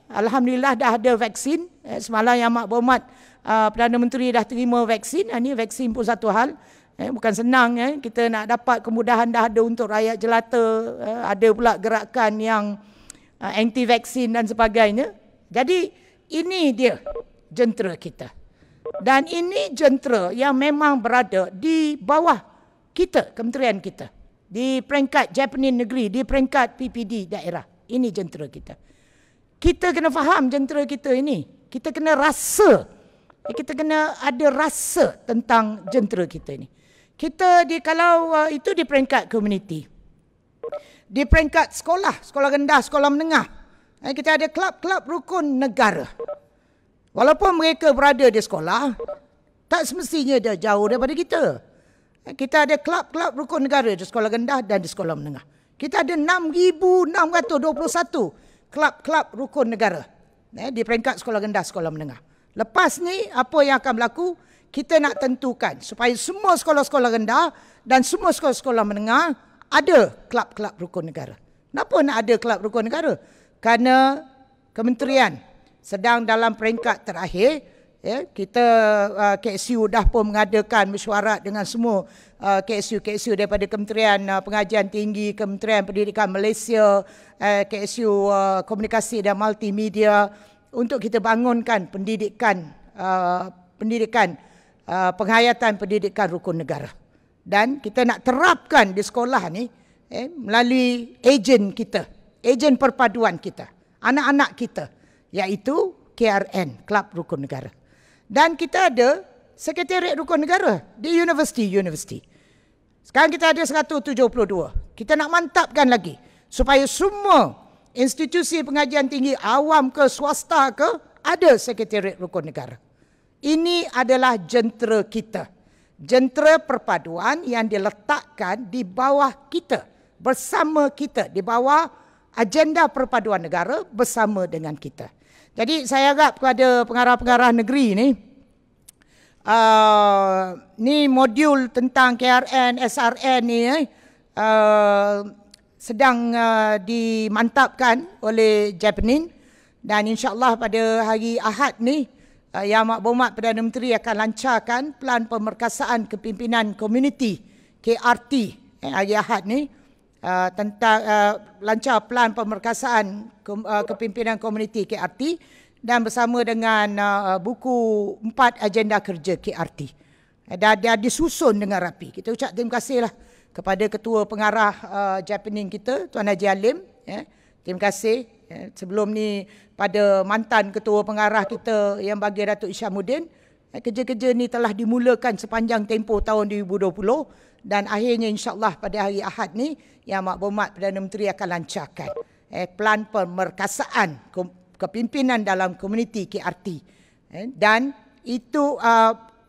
Alhamdulillah dah ada vaksin. Semalam yang Mak Berhormat Perdana Menteri dah terima vaksin. Ini vaksin pun satu hal. Bukan senang. Kita nak dapat kemudahan dah ada untuk rakyat jelata. Ada pula gerakan yang anti vaksin dan sebagainya. Jadi ini dia jentera kita. Dan ini jentera yang memang berada di bawah kita, kementerian kita. Di peringkat Japanese negeri, di peringkat PPD daerah. Ini jentera kita. Kita kena faham jentera kita ini. Kita kena rasa. Kita kena ada rasa tentang jentera kita ini. Kita kalau itu di peringkat komuniti. Di peringkat sekolah, sekolah rendah, sekolah menengah. Kita ada kelab-kelab rukun negara. Walaupun mereka berada di sekolah, tak semestinya dia jauh daripada kita. Kita ada kelab-kelab rukun negara di sekolah rendah dan di sekolah menengah. Kita ada 6,621 kelab-kelab rukun negara di peringkat sekolah rendah, sekolah menengah. Lepas ni, apa yang akan berlaku? Kita nak tentukan supaya semua sekolah-sekolah rendah dan semua sekolah-sekolah menengah ada kelab-kelab rukun negara. Kenapa nak ada kelab rukun negara? Kerana kementerian sedang dalam peringkat terakhir. Kita KSU dah pun mengadakan mesyuarat dengan semua KSU daripada Kementerian Pengajian Tinggi, Kementerian Pendidikan Malaysia, KSU Komunikasi dan Multimedia untuk kita bangunkan penghayatan pendidikan rukun negara. Dan kita nak terapkan di sekolah ni melalui ejen kita, ejen perpaduan kita, anak-anak kita, iaitu KRN, Kelab Rukun Negara. Dan kita ada Sekretariat Rukun Negara di universiti. Sekarang kita ada 172. Kita nak mantapkan lagi supaya semua institusi pengajian tinggi, awam ke swasta ke, ada Sekretariat Rukun Negara. Ini adalah jentera kita. Jentera perpaduan yang diletakkan di bawah kita, bersama kita, di bawah agenda perpaduan negara bersama dengan kita. Jadi saya harap kepada pengarah-pengarah negeri ni, ni modul tentang KRN, SRN ni sedang dimantapkan oleh Japanese, dan insyaAllah pada hari Ahad ni Yang Mak Berhormat Perdana Menteri akan lancarkan Pelan Pemerkasaan Kepimpinan Komuniti KRT hari Ahad ni, tentang lancar Pelan Pemerkasaan Kepimpinan Komuniti KRT dan bersama dengan buku 4 agenda kerja KRT. Dah disusun dengan rapi. Kita ucap terima kasihlah kepada Ketua Pengarah Japanese kita, Tuan Haji Alim. Terima kasih. Sebelum ni pada mantan Ketua Pengarah kita yang bagi Datuk Isyamuddin, kerja-kerja ni telah dimulakan sepanjang tempoh tahun 2020 dan akhirnya insyaAllah pada hari Ahad ni Yang Mak Berhormat Perdana Menteri akan lancarkan Pelan Pemerkasaan Kepimpinan dalam Komuniti KRT. Dan itu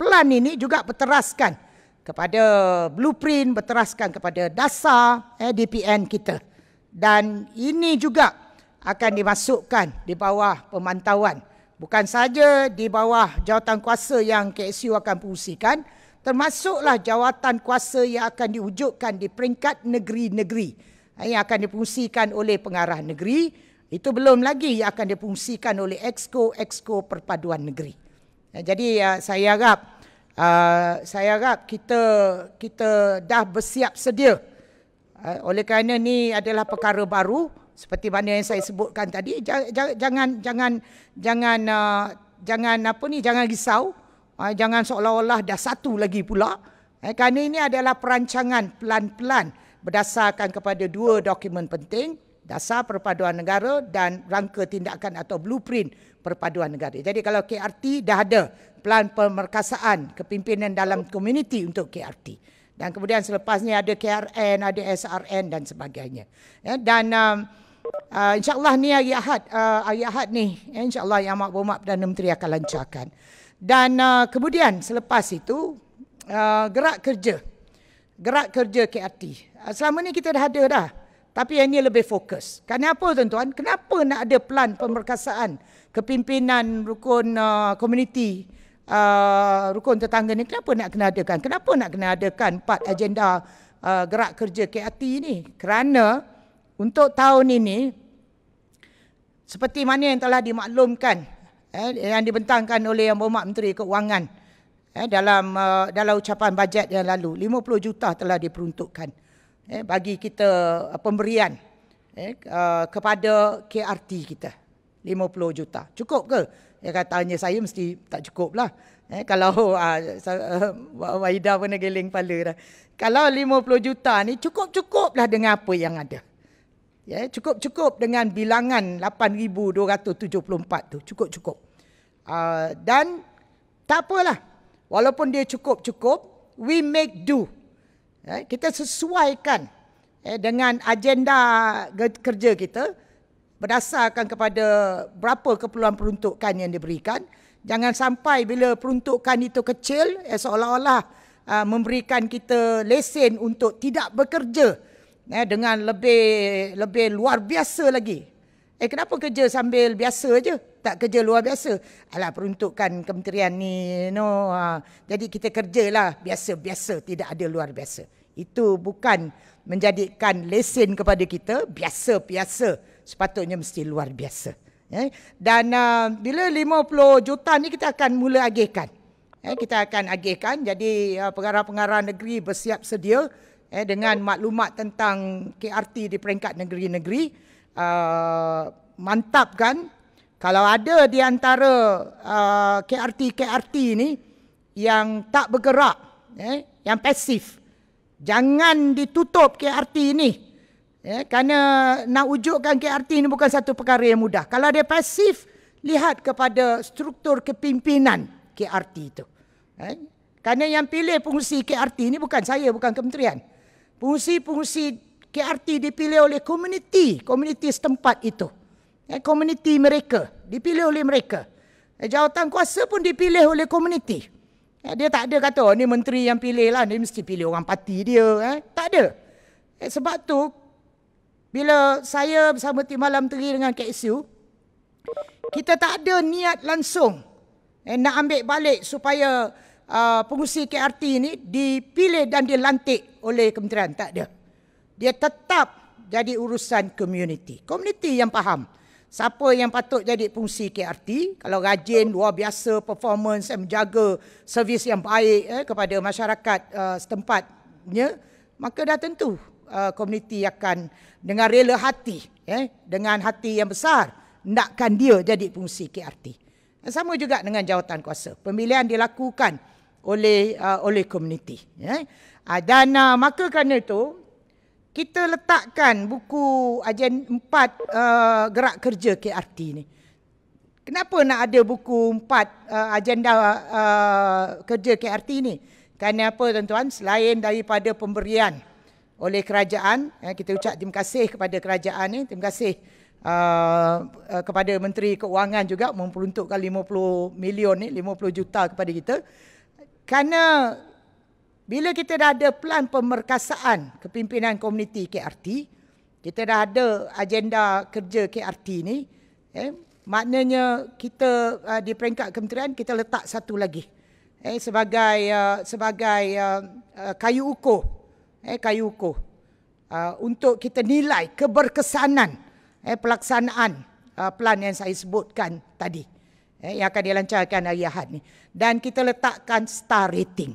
pelan ini juga berteraskan kepada blueprint, berteraskan kepada dasar DPN kita. Dan ini juga akan dimasukkan di bawah pemantauan. Bukan saja di bawah jawatan kuasa yang KSU akan fungsikan, termasuklah jawatan kuasa yang akan diwujudkan di peringkat negeri-negeri yang akan difungsikan oleh pengarah negeri. Itu belum lagi yang akan difungsikan oleh exco perpaduan negeri. Jadi saya harap kita dah bersiap sedia. Oleh kerana ni adalah perkara baru seperti mana yang saya sebutkan tadi, jangan risau, jangan seolah-olah dah satu lagi pula. Kerana ini adalah perancangan pelan-pelan berdasarkan kepada 2 dokumen penting. dasar perpaduan negara dan rangka tindakan atau blueprint perpaduan negara. Jadi kalau KRT dah ada pelan pemerkasaan kepimpinan dalam komuniti untuk KRT. Dan kemudian selepas ni ada KRN, ada SRN dan sebagainya. Ya, dan insyaAllah ni hari Ahad ni, insyaAllah Yang Amat Berhormat Perdana Menteri akan lancarkan. Dan kemudian selepas itu, gerak kerja KRT. Selama ni kita dah ada dah. Tapi yang ini lebih fokus. Kenapa tuan-tuan? Kenapa nak ada pelan pemerkasaan kepimpinan rukun komuniti, rukun tetangga ni? Kenapa nak kena adakan? Kenapa nak kena adakan 4 agenda gerak kerja KRT ni? Kerana untuk tahun ini, seperti mana yang telah dimaklumkan, yang dibentangkan oleh Yang Berhormat Menteri Keuangan dalam ucapan bajet yang lalu, 50 juta telah diperuntukkan bagi kita pemberian kepada KRT kita. 50 juta. Cukup ke? Ya, katanya saya mesti tak cukup lah. Kalau Waida pun geling kepala dah. Kalau 50 juta ni cukup-cukuplah dengan apa yang ada. Ya, cukup-cukup dengan bilangan 8,274 tu. Cukup-cukup. Dan tak apalah. Walaupun dia cukup-cukup, we make do. Kita sesuaikan dengan agenda kerja kita berdasarkan kepada berapa keperluan peruntukan yang diberikan. Jangan sampai bila peruntukan itu kecil, seolah-olah memberikan kita lesen untuk tidak bekerja dengan lebih luar biasa lagi. Kenapa kerja sambil biasa je? Tak kerja luar biasa. Alah, peruntukan kementerian ni, jadi kita kerjalah biasa-biasa, tidak ada luar biasa. Itu bukan menjadikan lesen kepada kita biasa-biasa. Sepatutnya mesti luar biasa. Dan bila 50 juta ni kita akan mula agihkan. Kita akan agihkan. Jadi pengarah-pengarah negeri bersiap sedia dengan maklumat tentang KRT di peringkat negeri-negeri. Mantapkan. Kalau ada di antara KRT ni yang tak bergerak, yang pasif, jangan ditutup KRT ni. Kerana nak wujudkan KRT ni bukan satu perkara yang mudah. Kalau dia pasif, lihat kepada struktur kepimpinan KRT itu. Kerana yang pilih pengurusi KRT ni bukan saya, bukan kementerian. Pengurusi KRT dipilih oleh komuniti setempat itu. Komuniti mereka, dipilih oleh mereka. Jawatan kuasa pun dipilih oleh komuniti. Dia tak ada kata, ni menteri yang pilih lah, dia mesti pilih orang parti dia. Tak ada. Sebab tu, bila saya bersama Tim Malam Menteri dengan KSU, kita tak ada niat langsung nak ambil balik supaya pengurusi KRT ni dipilih dan dilantik oleh kementerian. Tak ada. Dia tetap jadi urusan komuniti. Komuniti yang faham siapa yang patut jadi pengurusi KRT. Kalau rajin, luar biasa, performance, menjaga servis yang baik kepada masyarakat setempatnya, maka dah tentu komuniti akan dengan rela hati, dengan hati yang besar, nakkan dia jadi pengurusi KRT. Sama juga dengan jawatan kuasa. Pemilihan dilakukan oleh komuniti. Dan maka kerana itu, kita letakkan buku agenda 4 gerak kerja KRT ni. Kenapa nak ada buku 4 agenda kerja KRT ni? Kerana apa tuan-tuan? Selain daripada pemberian oleh kerajaan, kita ucap terima kasih kepada kerajaan ni, terima kasih kepada Menteri Keuangan juga memperuntukkan 50 million ni, 50 juta kepada kita. Kerana bila kita dah ada pelan pemerkasaan kepimpinan komuniti KRT, kita dah ada agenda kerja KRT ni, maknanya kita di peringkat kementerian kita letak satu lagi sebagai kayu ukur, untuk kita nilai keberkesanan pelaksanaan pelan yang saya sebutkan tadi, yang akan dilancarkan hari Ahad ni. Dan kita letakkan star rating.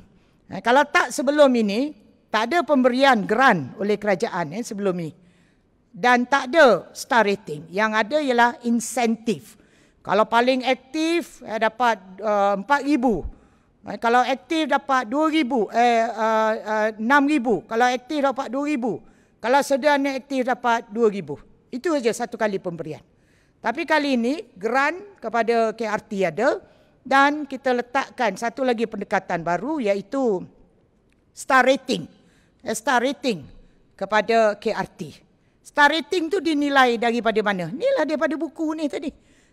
Kalau tak sebelum ini, tak ada pemberian grant oleh kerajaan sebelum ini. Dan tak ada star rating. Yang ada ialah insentif. Kalau paling aktif dapat 4,000. Kalau aktif dapat 2,000, 6,000. Kalau aktif dapat 2,000. Kalau sederhana aktif dapat 2,000. Itu saja satu kali pemberian. Tapi kali ini grant kepada KRT ada dan kita letakkan satu lagi pendekatan baru iaitu star rating. Star rating kepada KRT. Star rating tu dinilai daripada mana? Inilah daripada buku ni tadi.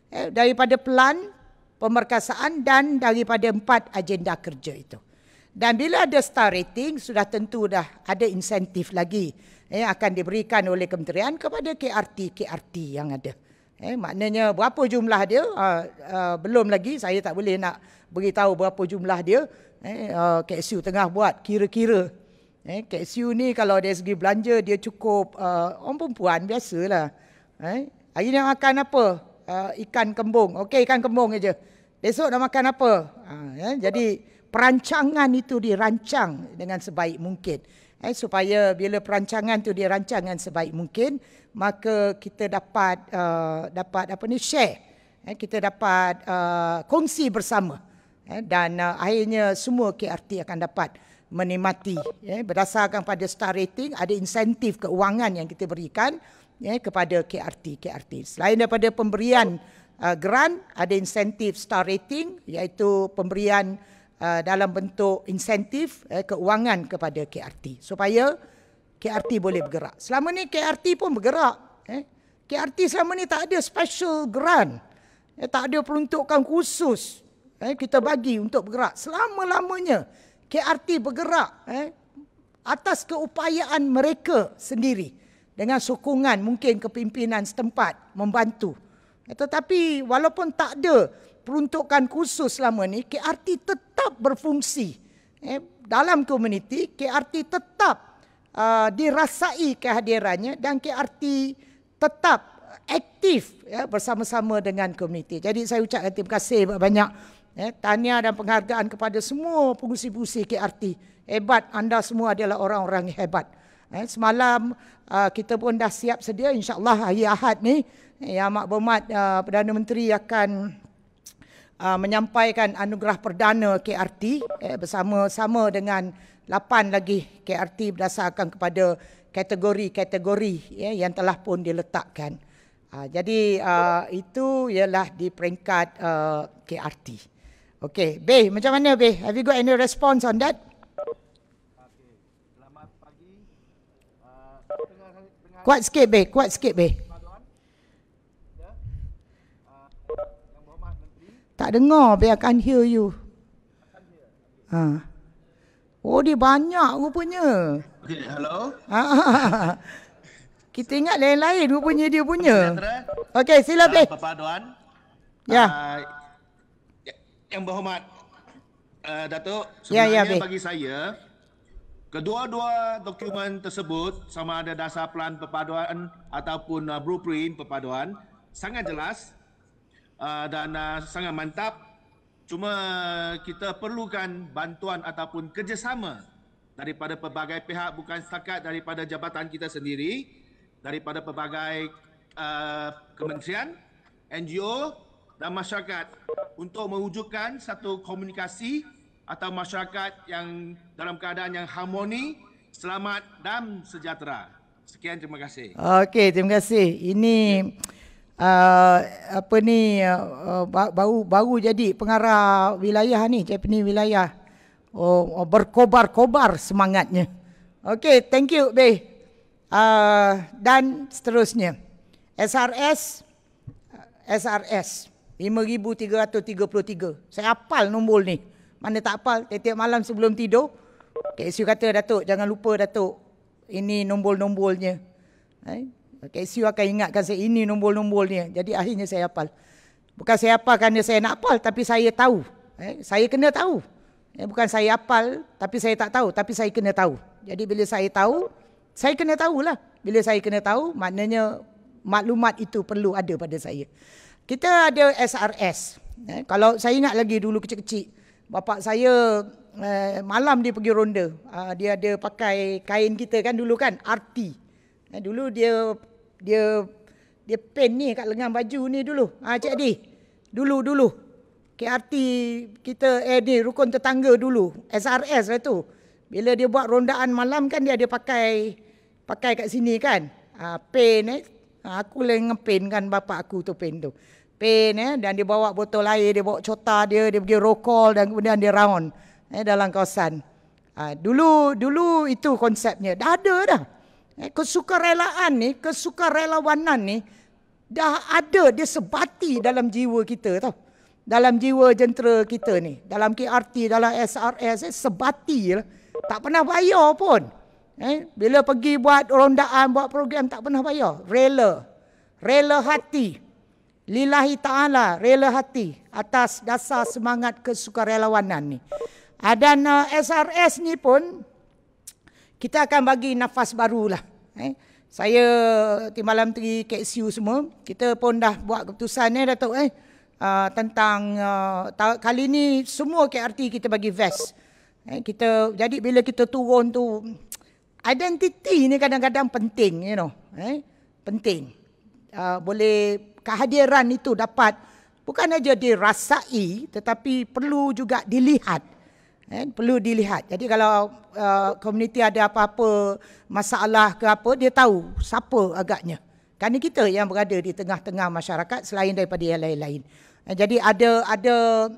Daripada pelan, pemerkasaan dan daripada 4 agenda kerja itu. Dan bila ada star rating, sudah tentu dah ada insentif lagi akan diberikan oleh kementerian kepada KRT yang ada. Maknanya berapa jumlah dia, belum lagi, saya tak boleh nak beritahu berapa jumlah dia. KSU tengah buat kira-kira. KSU ni kalau dari segi belanja dia cukup orang perempuan biasalah. Hari ni makan apa? Ikan kembung. Okey, ikan kembung aja. Besok nak makan apa? Jadi perancangan itu dirancang dengan sebaik mungkin. Supaya bila perancangan itu dirancang dengan sebaik mungkin, maka kita dapat share. Kita dapat kongsi bersama. Dan akhirnya semua KRT akan dapat menikmati. Berdasarkan pada star rating, ada insentif keuangan yang kita berikan kepada KRT. Selain daripada pemberian grant, ada insentif star rating, iaitu pemberian dalam bentuk insentif keuangan kepada KRT supaya KRT boleh bergerak. Selama ni KRT pun bergerak. KRT selama ni tak ada special grant. Tak ada peruntukan khusus kita bagi untuk bergerak. Selama-lamanya KRT bergerak atas keupayaan mereka sendiri dengan sokongan mungkin kepimpinan setempat membantu. Tetapi walaupun tak ada peruntukan khusus selama ni, KRT tetap berfungsi dalam komuniti. KRT tetap dirasai kehadirannya dan KRT tetap aktif bersama-sama dengan komuniti. Jadi saya ucapkan terima kasih banyak. Tahniah dan penghargaan kepada semua pengurusi-pengurusi KRT. Hebat, anda semua adalah orang-orang yang hebat. Semalam kita pun dah siap sedia, insya-Allah hari Ahad ni Yang Berhormat Perdana Menteri akan menyampaikan anugerah perdana KRT bersama-sama dengan 8 lagi KRT berdasarkan kepada kategori-kategori yang telah pun diletakkan. Jadi itu ialah di peringkat KRT. Okey, Beh, macam mana Beh? Have you got any response on that? Okey, selamat pagi. Kuat sikit Beh, kuat sikit Beh. Yang Berhormat Menteri. Tak dengar Beh, I can't hear you. Oh, dia banyak rupanya. Okey, hello. Kita ingat lain-lain rupanya dia punya. Okey, sila Beh. Perpaduan. Ya. Yang Berhormat Datuk, Ya, sebenarnya Beh. bagi saya kedua-dua dokumen tersebut sama ada dasar pelan perpaduan ataupun blueprint perpaduan sangat jelas dan sangat mantap. Cuma kita perlukan bantuan ataupun kerjasama daripada pelbagai pihak, bukan setakat daripada jabatan kita sendiri, daripada pelbagai kementerian, NGO dan masyarakat untuk mewujudkan satu komunikasi atau masyarakat yang dalam keadaan yang harmoni, selamat dan sejahtera. Sekian, terima kasih. Okey, terima kasih. Ini baru jadi pengarah wilayah ni, Japanese wilayah. Berkobar-kobar semangatnya. Okey, thank you Beh. Dan seterusnya. SRS 5,333. Saya hafal nombor ni. Mana tak hafal, tiap-tiap malam sebelum tidur, KSU kata, Datuk, jangan lupa Datuk, ini nombor-nombornya. KSU akan ingatkan saya, ini nombor-nombornya. Jadi akhirnya saya hafal. Bukan saya hafal kerana saya nak hafal, tapi saya tahu. Saya kena tahu. Bukan saya hafal, tapi saya tak tahu, tapi saya kena tahu. Jadi bila saya tahu, saya kena tahulah. Bila saya kena tahu, maknanya maklumat itu perlu ada pada saya. Kita ada SRS. Kalau saya ingat lagi dulu kecil-kecil, bapa saya malam dia pergi ronda. Dia ada pakai kain kita kan dulu kan, RT. Dulu dia pen ni kat lengan baju ni dulu. Cik Adi, dulu KRT kita ni rukun tetangga dulu, SRS lah tu. Bila dia buat rondaan malam kan dia ada pakai kat sini kan. Pen Aku ngepinkan bapak aku tu pen tu. Pen dan dia bawa botol air, dia bawa cota dia pergi roll call dan kemudian dia round dalam kawasan. Dulu itu konsepnya. Dah ada dah. Kesukarelaan ni, kesukarelawanan ni dah ada, dia sebati dalam jiwa kita tau. Dalam jiwa jentera kita ni, dalam KRT, dalam SRS, sebati lah. Tak pernah bayar pun. Bila pergi buat rondaan, buat program, tak pernah bayar. Rela hati. Lillahi ta'ala, rela hati atas dasar semangat kesukarelawanan ni. Dan SRS ni pun, kita akan bagi nafas barulah. Saya Timbalan Menteri KSU semua, kita pun dah buat keputusan Datuk tentang kali ni semua KRT kita bagi vest. Jadi bila kita turun tu, identiti ni kadang-kadang penting, penting. Boleh kehadiran itu dapat bukan aja dirasai tetapi perlu juga dilihat. Perlu dilihat. Jadi kalau komuniti ada apa-apa masalah ke apa, dia tahu siapa agaknya. Kerana kita yang berada di tengah-tengah masyarakat selain daripada yang lain-lain. Jadi ada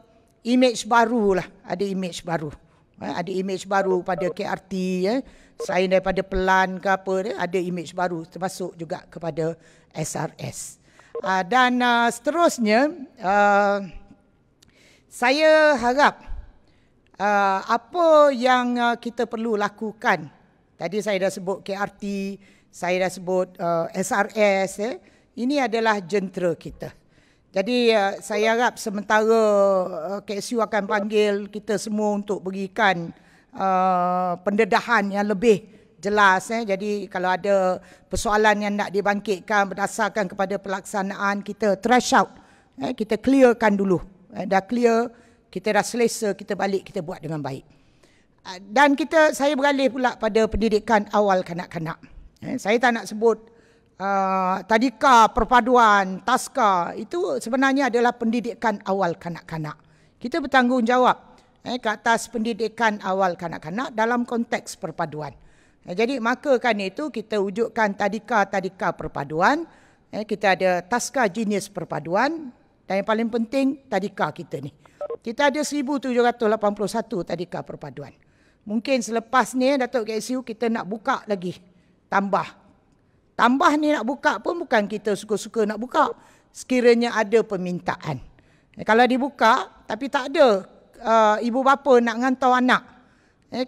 image baru lah, ada image baru. Ada image baru pada KRT, selain daripada pelan ke apa, ada image baru termasuk juga kepada SRS. Dan seterusnya, saya harap apa yang kita perlu lakukan. Tadi saya dah sebut KRT, saya dah sebut SRS, ini adalah jentera kita. Jadi saya harap sementara KSU akan panggil kita semua untuk berikan pendedahan yang lebih jelas. Jadi kalau ada persoalan yang nak dibangkitkan berdasarkan kepada pelaksanaan, kita trash out. Kita clearkan dulu. Dah clear, kita dah selesa, kita balik, kita buat dengan baik. Dan saya beralih pula pada pendidikan awal kanak-kanak. Saya tak nak sebut tadika, perpaduan, taska, itu sebenarnya adalah pendidikan awal kanak-kanak. Kita bertanggungjawab ke atas pendidikan awal kanak-kanak dalam konteks perpaduan. Jadi maka kan itu kita wujudkan tadika perpaduan, kita ada taska jenis perpaduan, dan yang paling penting tadika kita ni. Kita ada 1781 tadika perpaduan. Mungkin selepas ni Datuk KSU kita nak buka lagi, Tambah ni nak buka pun bukan kita suka-suka nak buka. Sekiranya ada permintaan. Kalau dibuka tapi tak ada ibu bapa nak hantar anak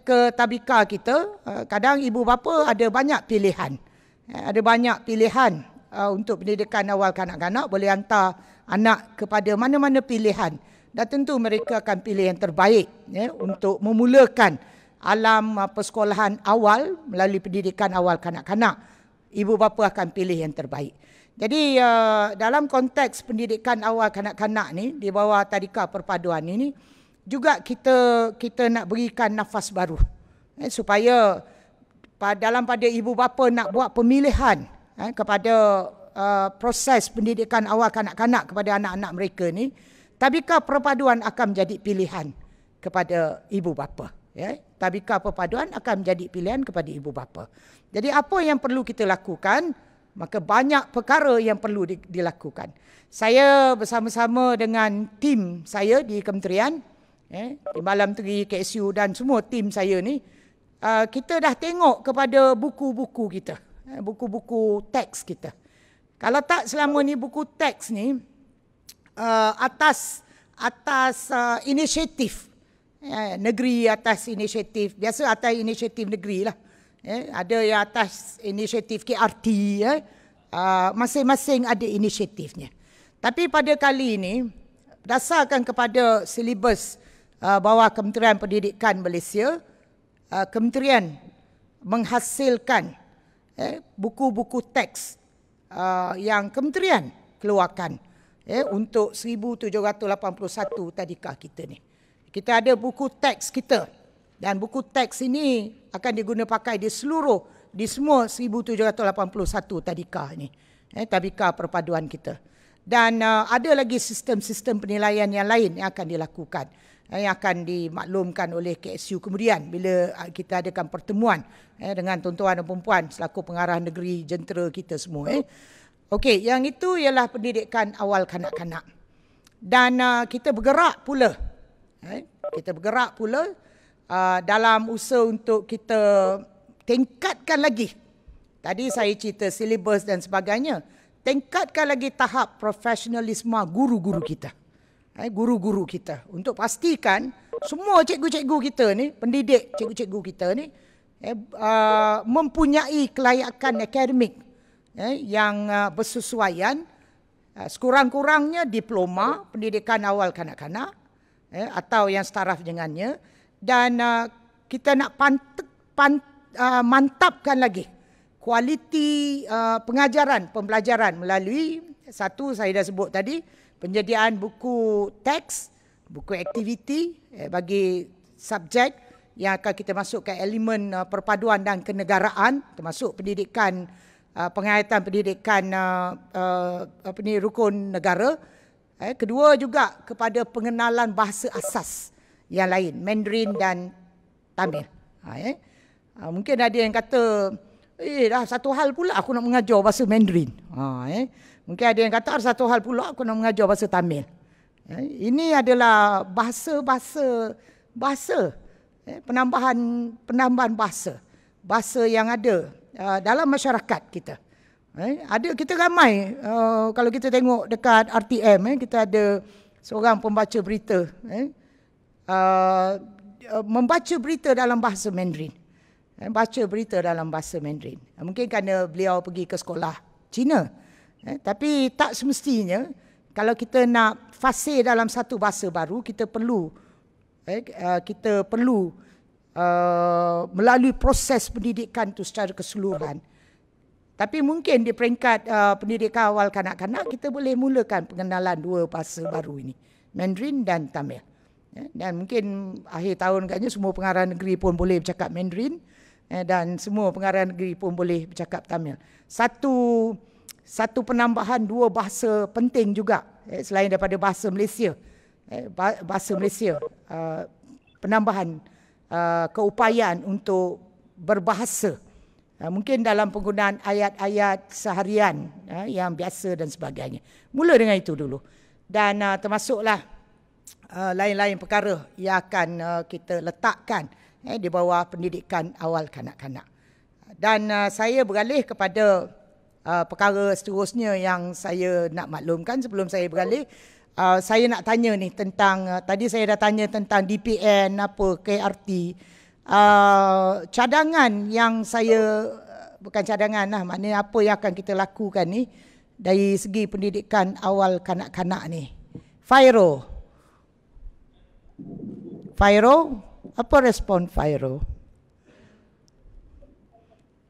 ke tabika kita, kadang ibu bapa ada banyak pilihan. Ada banyak pilihan untuk pendidikan awal kanak-kanak, boleh hantar anak kepada mana-mana pilihan. Dan tentu mereka akan pilih yang terbaik untuk memulakan alam persekolahan awal melalui pendidikan awal kanak-kanak. Ibu bapa akan pilih yang terbaik. Jadi dalam konteks pendidikan awal kanak-kanak ni di bawah tadika perpaduan ini juga kita nak berikan nafas baru supaya pada ibu bapa nak buat pemilihan kepada proses pendidikan awal kanak-kanak kepada anak-anak mereka ni, tadika perpaduan akan menjadi pilihan kepada ibu bapa. Tadika perpaduan akan menjadi pilihan kepada ibu bapa. Jadi apa yang perlu kita lakukan? Maka banyak perkara yang perlu dilakukan. Saya bersama-sama dengan tim saya di kementerian, Timbalan Menteri KSU dan semua tim saya ni, kita dah tengok kepada buku-buku kita, buku-buku teks kita. Kalau tak selama ni buku teks ni atas inisiatif negeri, atas inisiatif, biasa atas inisiatif negeri lah. Ada yang atas inisiatif KRT, masing-masing ada inisiatifnya. Tapi pada kali ini, berdasarkan kepada silibus bawah Kementerian Pendidikan Malaysia, kementerian menghasilkan buku-buku teks yang kementerian keluarkan untuk 1781 tadika kita ni. Kita ada buku teks kita. Dan buku teks ini akan diguna pakai di semua 1781 tadika ni. Tadika perpaduan kita. Dan ada lagi sistem-sistem penilaian yang lain yang akan dilakukan. Yang akan dimaklumkan oleh KSU kemudian bila kita adakan pertemuan dengan tuan-tuan dan puan-puan selaku pengarah negeri jentera kita semua. Okey, yang itu ialah pendidikan awal kanak-kanak. Dan kita bergerak pula. Kita bergerak pula dalam usaha untuk kita tingkatkan lagi. Tadi saya cerita silibus dan sebagainya. Tingkatkan lagi tahap profesionalisme guru-guru kita. Guru-guru kita. Untuk pastikan semua cikgu-cikgu kita ni, pendidik cikgu-cikgu kita ni, mempunyai kelayakan akademik yang bersesuaian, sekurang-kurangnya diploma pendidikan awal kanak-kanak atau yang setaraf dengannya, dan kita nak mantapkan lagi kualiti pengajaran, pembelajaran melalui satu saya dah sebut tadi, penyediaan buku teks, buku aktiviti bagi subjek yang akan kita masukkan elemen perpaduan dan kenegaraan, termasuk pendidikan penghayatan pendidikan rukun negara. Kedua juga kepada pengenalan bahasa asas yang lain, Mandarin dan Tamil. Mungkin ada yang kata, dah satu hal pula aku nak mengajar bahasa Mandarin. Mungkin ada yang kata, satu hal pula aku nak mengajar bahasa Tamil. Ini adalah bahasa penambahan bahasa yang ada dalam masyarakat kita. Ada kita ramai, kalau kita tengok dekat RTM, kita ada seorang pembaca berita, membaca berita dalam bahasa Mandarin. Baca berita dalam bahasa Mandarin. Mungkin kerana beliau pergi ke sekolah Cina. Tapi tak semestinya kalau kita nak fasih dalam satu bahasa baru, kita perlu melalui proses pendidikan itu secara keseluruhan. Tapi mungkin di peringkat pendidikan awal kanak-kanak, kita boleh mulakan pengenalan dua bahasa baru ini, Mandarin dan Tamil. Dan mungkin akhir tahun katnya semua pengarah negeri pun boleh bercakap Mandarin, dan semua pengarah negeri pun boleh bercakap Tamil. Satu penambahan dua bahasa penting juga, selain daripada bahasa Malaysia. Bahasa Malaysia, penambahan keupayaan untuk berbahasa. Mungkin dalam penggunaan ayat-ayat seharian yang biasa dan sebagainya. Mula dengan itu dulu. Dan termasuklah lain-lain perkara yang akan kita letakkan di bawah pendidikan awal kanak-kanak. Dan saya beralih kepada perkara seterusnya yang saya nak maklumkan. Sebelum saya beralih, saya nak tanya ni tentang, tadi saya dah tanya tentang DPN, apa KRT. Cadangan yang saya, bukan cadangan lah, maknanya apa yang akan kita lakukan ni dari segi pendidikan awal kanak-kanak ni. Fairo, apa respon Fairo?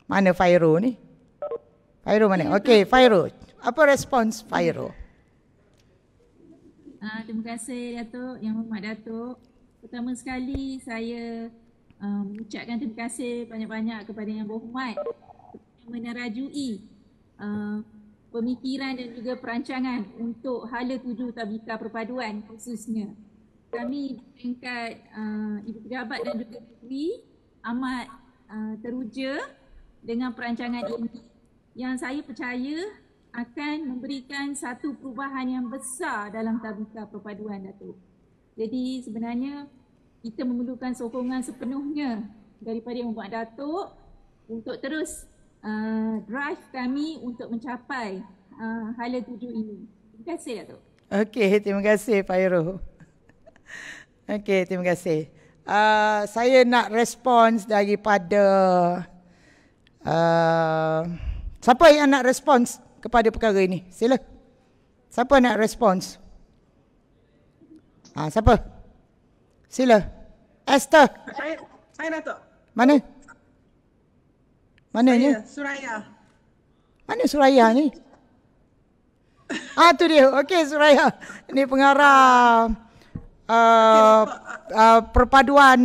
Mana Fairo ni? Fairo mana? Okey, Fairo. Apa respons Fairo? Terima kasih Datuk, Yang Hormat Datuk. Pertama sekali saya mengucapkan terima kasih banyak-banyak kepada Yang Berhormat menerajui pemikiran dan juga perancangan untuk hala 7 Tabika Perpaduan khususnya. Kami di peringkat Ibu Pejabat dan juga Menteri amat teruja dengan perancangan ini yang saya percaya akan memberikan satu perubahan yang besar dalam Tabika Perpaduan, Datuk. Jadi sebenarnya kita memerlukan sokongan sepenuhnya daripada Yang Berhormat Datuk untuk terus drive kami untuk mencapai hala 7 ini. Terima kasih, Datuk. Okey, terima kasih Fairo. Okey, terima kasih. Saya nak respons daripada siapa yang nak respons kepada perkara ini? Sila. Siapa nak respons? Siapa? Sila. Esther. Saya Datuk. Mana? Mananya? Suraya. Mana Suraya ni? Tu dia. Okey, Suraya. Ini pengarah perpaduan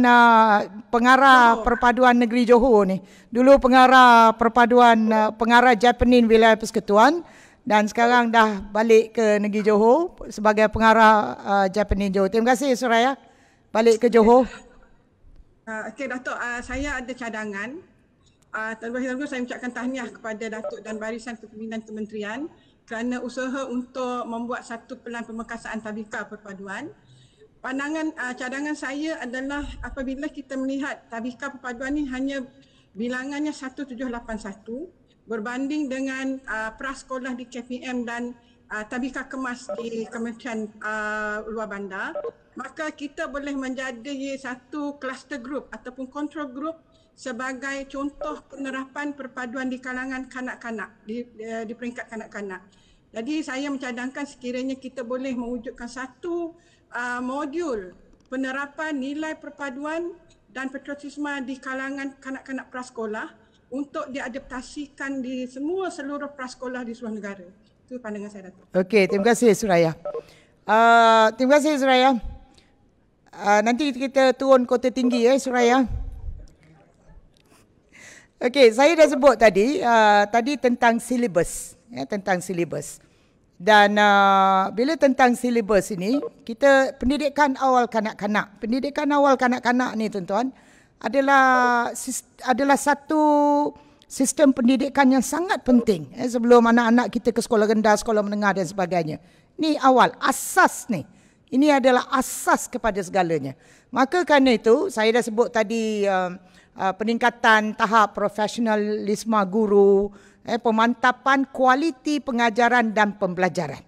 pengarah perpaduan negeri Johor ni. Dulu pengarah perpaduan pengarah Japanese Wilayah Persekutuan dan sekarang dah balik ke negeri Johor sebagai pengarah Japanese Johor. Terima kasih Suraya. Balik ke Johor. Okey Datuk, saya ada cadangan. terlebih dahulu saya ucapkan tahniah kepada Datuk dan Barisan Kepimpinan Kementerian kerana usaha untuk membuat satu pelan pemekasaan tadika perpaduan. Cadangan saya adalah apabila kita melihat tadika perpaduan ini hanya bilangannya 1781 berbanding dengan prasekolah di KPM dan tadika kemas di Kementerian Luar Bandar, maka kita boleh menjadi satu cluster group ataupun control group sebagai contoh penerapan perpaduan di kalangan kanak-kanak, di peringkat kanak-kanak. Jadi saya mencadangkan sekiranya kita boleh mewujudkan satu modul penerapan nilai perpaduan dan patriotisme di kalangan kanak-kanak prasekolah untuk diadaptasikan di seluruh prasekolah di seluruh negara. Itu pandangan saya, Datuk. Okey, terima kasih Suraya. Terima kasih Suraya. Nanti kita turun kota tinggi Suraya. Okey, saya dah sebut tadi tentang silibus, tentang silibus. Dan bila tentang silibus ini, kita pendidikan awal kanak-kanak. Pendidikan awal kanak-kanak ni tuan-tuan adalah satu sistem pendidikan yang sangat penting sebelum anak-anak kita ke sekolah rendah, sekolah menengah dan sebagainya. Ni awal, asas ni. Ini adalah asas kepada segalanya. Maka kerana itu, saya dah sebut tadi peningkatan tahap profesionalisme guru, pemantapan kualiti pengajaran dan pembelajaran.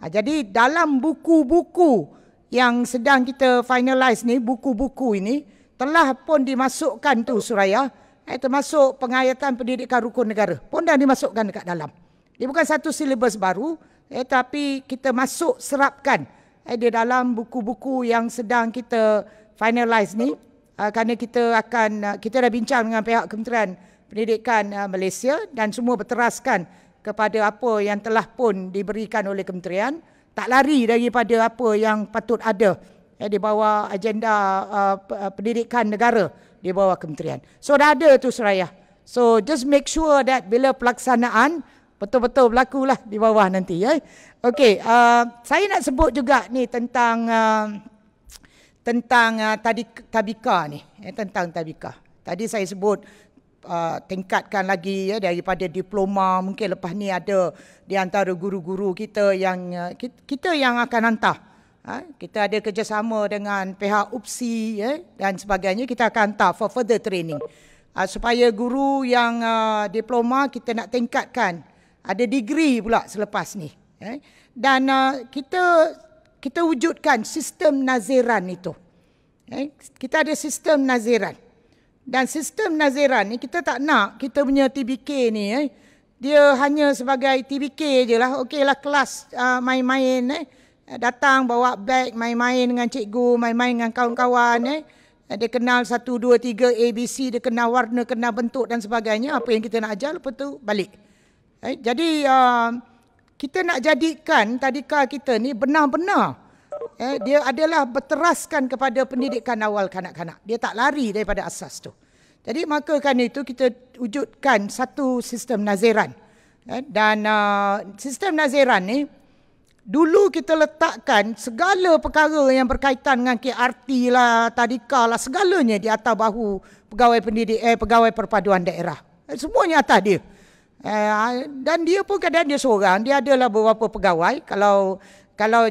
Jadi dalam buku-buku yang sedang kita finalize ni, buku-buku ini telah pun dimasukkan tu Suraya, termasuk penghayatan pendidikan rukun negara pun dah dimasukkan dekat dalam. Dia bukan satu silibus baru, tapi kita serapkan di dalam buku-buku yang sedang kita finalize ni. Kerana kita dah bincang dengan pihak Kementerian Pendidikan Malaysia dan semua berteraskan kepada apa yang telah pun diberikan oleh kementerian, tak lari daripada apa yang patut ada di bawah agenda pendidikan negara di bawah kementerian. So dah ada tu Suraya. So just make sure that bila pelaksanaan betul-betul berlakulah di bawah nanti. Okey, saya nak sebut juga ni tentang tabika ni, tentang tabika. Tadi saya sebut tingkatkan lagi daripada diploma. Mungkin lepas ni ada di antara guru-guru kita yang akan hantar. Kita ada kerjasama dengan pihak UPSI dan sebagainya. Kita akan hantar for further training. Supaya guru yang diploma kita nak tingkatkan. Ada degree pula selepas ni. Dan kita wujudkan sistem naziran itu. Kita ada sistem naziran. Dan sistem naziran ni kita tak nak kita punya TBK ni dia hanya sebagai TBK je lah. Okeylah kelas main-main datang bawa beg main-main dengan cikgu, main-main dengan kawan-kawan dia kenal 1, 2, 3 ABC, dia kenal warna, kenal bentuk dan sebagainya. Apa yang kita nak ajar lepas tu balik. Jadi kita nak jadikan tadika kita ni benar-benar dia adalah berteraskan kepada pendidikan awal kanak-kanak. Dia tak lari daripada asas tu. Jadi maka kerana itu kita wujudkan satu sistem naziran. Dan sistem naziran ni dulu kita letakkan segala perkara yang berkaitan dengan KRT lah, tadika lah, segalanya di atas bahu pegawai perpaduan daerah. Semuanya atas dia. Dan dia pun kadang dia seorang, dia adalah beberapa pegawai. Kalau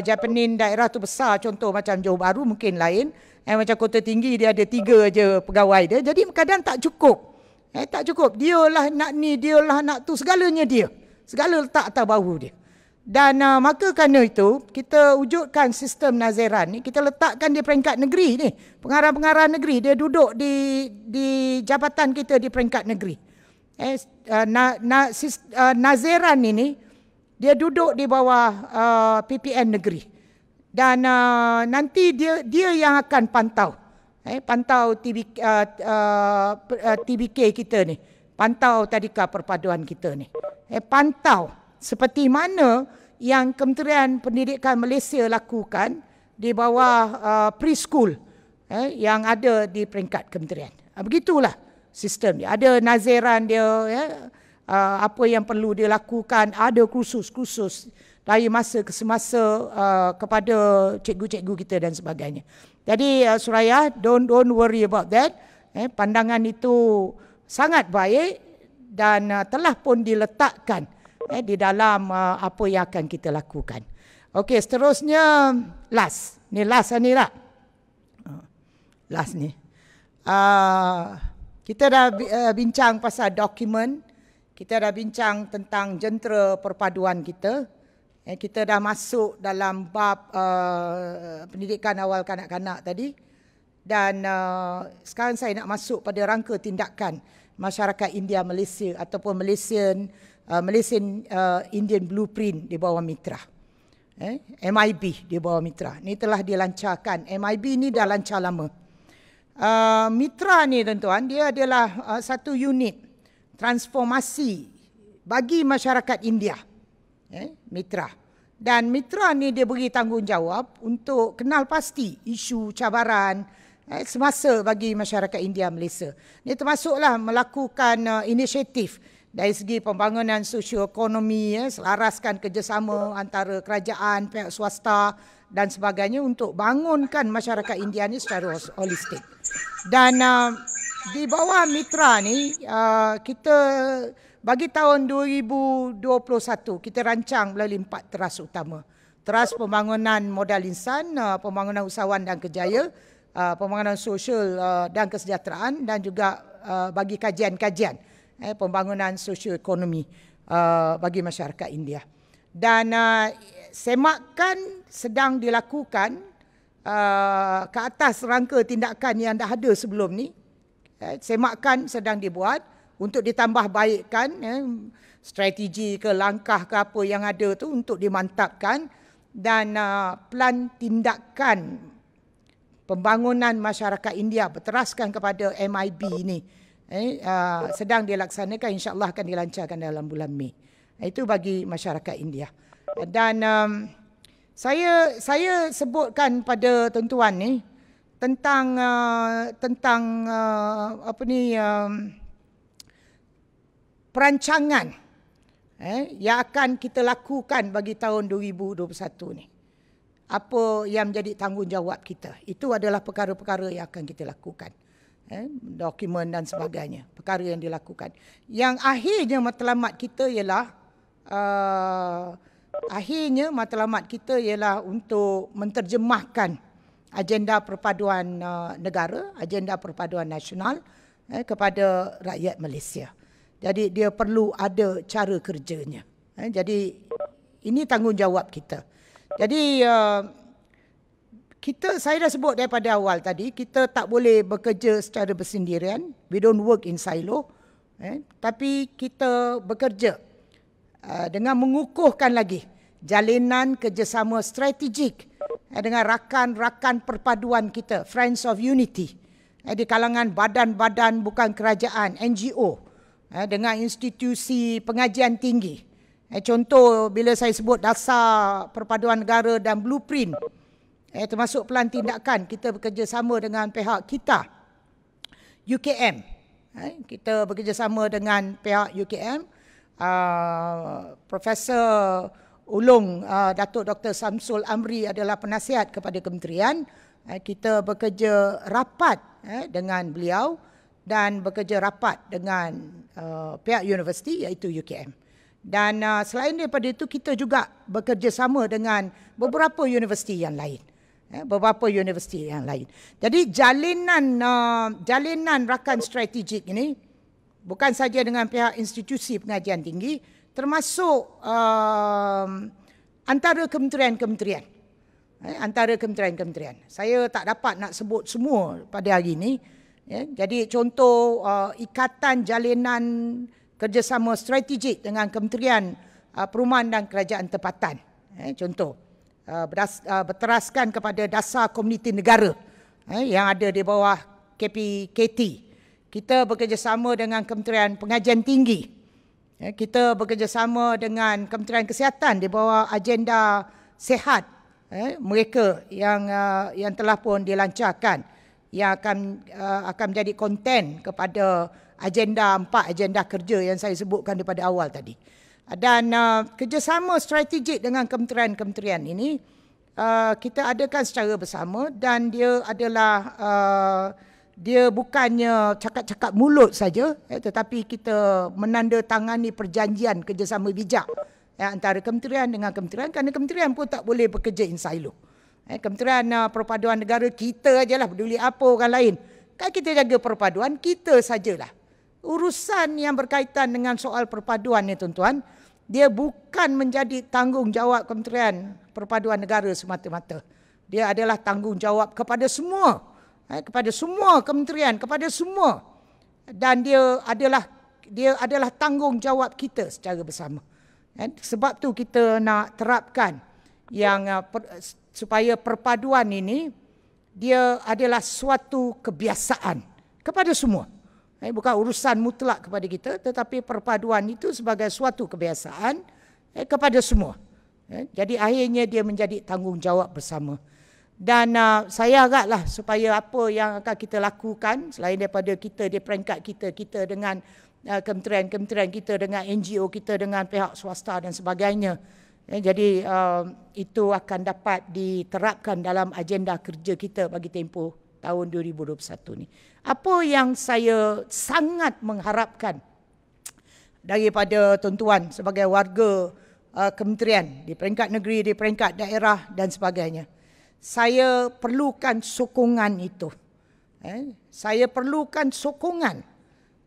Japanin daerah tu besar, contoh macam Johor Bahru mungkin lain. Macam Kota Tinggi dia ada 3 je pegawai dia. Jadi kadang tak cukup. Tak cukup. Dialah nak ni, dialah nak tu, segalanya dia. Segala letak atas bahu dia. Dan maka kerana itu, kita wujudkan sistem naziran ni, kita letakkan di peringkat negeri ni. Pengarah-pengarah negeri, dia duduk di jabatan kita di peringkat negeri. Naziran ini, dia duduk di bawah PPN negeri. Dan nanti dia yang akan pantau. Pantau TBK kita ni. Pantau tadika perpaduan kita ni. Pantau seperti mana yang Kementerian Pendidikan Malaysia lakukan di bawah preschool yang ada di peringkat kementerian. Begitulah sistem dia. Ada naziran dia, apa yang perlu dia lakukan, ada kursus-kursus dari masa ke semasa kepada cikgu-cikgu kita dan sebagainya. Jadi Suraya, don't worry about that. Pandangan itu sangat baik dan telah pun diletakkan di dalam apa yang akan kita lakukan. Okey, seterusnya last. Ni last ni tak? Last ni. Kita dah bincang pasal dokumen. Kita dah bincang tentang jentera perpaduan kita. Kita dah masuk dalam bab pendidikan awal kanak-kanak tadi. Dan sekarang saya nak masuk pada rangka tindakan masyarakat India Malaysia ataupun Malaysian Indian Blueprint di bawah Mitra. MIB di bawah Mitra. Ni telah dilancarkan. MIB ni dah lancar lama. Mitra ni tuan-tuan, dia adalah satu unit transformasi bagi masyarakat India. Mitra. Dan Mitra ni dia beri tanggungjawab untuk kenal pasti isu cabaran semasa bagi masyarakat India Malaysia. Ini termasuklah melakukan inisiatif dari segi pembangunan sosioekonomi, selaraskan kerjasama antara kerajaan, pihak swasta dan sebagainya untuk bangunkan masyarakat India ni secara holistik. Dan di bawah Mitra ni, kita bagi tahun 2021, kita rancang melalui 4 teras utama. Teras pembangunan modal insan, pembangunan usahawan dan kerjaya, pembangunan sosial dan kesejahteraan dan juga bagi kajian-kajian pembangunan sosioekonomi bagi masyarakat India. Dan semakan sedang dilakukan ke atas rangka tindakan yang dah ada sebelum ni. Semakan sedang dibuat untuk ditambah baikkan strategi ke langkah ke apa yang ada tu untuk dimantapkan, dan plan tindakan pembangunan masyarakat India berteraskan kepada MIB ini sedang dilaksanakan, insya-Allah akan dilancarkan dalam bulan Mei. Itu bagi masyarakat India. Dan saya sebutkan pada tuan-tuan ni tentang perancangan yang akan kita lakukan bagi tahun 2021 ni. Apa yang menjadi tanggungjawab kita. Itu adalah perkara-perkara yang akan kita lakukan. Dokumen dan sebagainya. Perkara yang dilakukan. Yang akhirnya matlamat kita ialah untuk menterjemahkan agenda perpaduan negara, agenda perpaduan nasional kepada rakyat Malaysia. Jadi dia perlu ada cara kerjanya. Jadi ini tanggungjawab kita. Jadi saya dah sebut daripada awal tadi, kita tak boleh bekerja secara bersendirian. We don't work in silo. Tapi kita bekerja dengan mengukuhkan lagi jalinan kerjasama strategik dengan rakan-rakan perpaduan kita, Friends of Unity, di kalangan badan-badan bukan kerajaan, NGO, dengan institusi pengajian tinggi. Contoh bila saya sebut dasar perpaduan negara dan blueprint, termasuk pelan tindakan, kita bekerjasama dengan pihak kita, UKM. Kita bekerjasama dengan pihak UKM, Profesor Ulung, Datuk Dr. Samsul Amri adalah penasihat kepada kementerian. Kita bekerja rapat dengan beliau dan bekerja rapat dengan pihak universiti iaitu UKM. Dan selain daripada itu, kita juga bekerjasama dengan beberapa universiti yang lain. Jadi jalinan rakan strategik ini bukan saja dengan pihak institusi pengajian tinggi, termasuk antara kementerian-kementerian. Saya tak dapat nak sebut semua pada hari ini. Jadi contoh ikatan jalinan kerjasama strategik dengan Kementerian Perumahan dan Kerajaan Tempatan. Contoh, berteraskan kepada dasar komuniti negara yang ada di bawah KPKT. Kita bekerjasama dengan Kementerian Pengajian Tinggi. Kita bekerjasama dengan Kementerian Kesihatan di bawah agenda sihat mereka yang telah pun dilancarkan, yang akan menjadi konten kepada agenda 4 agenda kerja yang saya sebutkan daripada awal tadi. Dan kerjasama strategik dengan kementerian-kementerian ini kita adakan secara bersama, dan dia adalah dia bukannya cakap-cakap mulut saja, tetapi kita menandatangani perjanjian kerjasama bijak antara kementerian dengan kementerian, kerana kementerian pun tak boleh bekerja in silo. Kementerian Perpaduan Negara kita ajalah, peduli apa orang lain. Kan kita jaga perpaduan, kita sajalah. Urusan yang berkaitan dengan soal perpaduan ni tuan-tuan, dia bukan menjadi tanggungjawab Kementerian Perpaduan Negara semata-mata. Dia adalah tanggungjawab kepada semua. Kepada semua kementerian, kepada semua. Dan dia adalah tanggungjawab kita secara bersama. Sebab tu kita nak terapkan yang supaya perpaduan ini dia adalah suatu kebiasaan kepada semua. Bukan urusan mutlak kepada kita, tetapi perpaduan itu sebagai suatu kebiasaan kepada semua. Jadi akhirnya dia menjadi tanggungjawab bersama. Dan saya haraplah supaya apa yang akan kita lakukan selain daripada kita di peringkat kita dengan kementerian-kementerian kita, dengan NGO kita, dengan pihak swasta dan sebagainya. Jadi itu akan dapat diterapkan dalam agenda kerja kita bagi tempoh tahun 2021 ni. Apa yang saya sangat mengharapkan daripada tuan-tuan sebagai warga kementerian di peringkat negeri, di peringkat daerah dan sebagainya. Saya perlukan sokongan itu. Saya perlukan sokongan.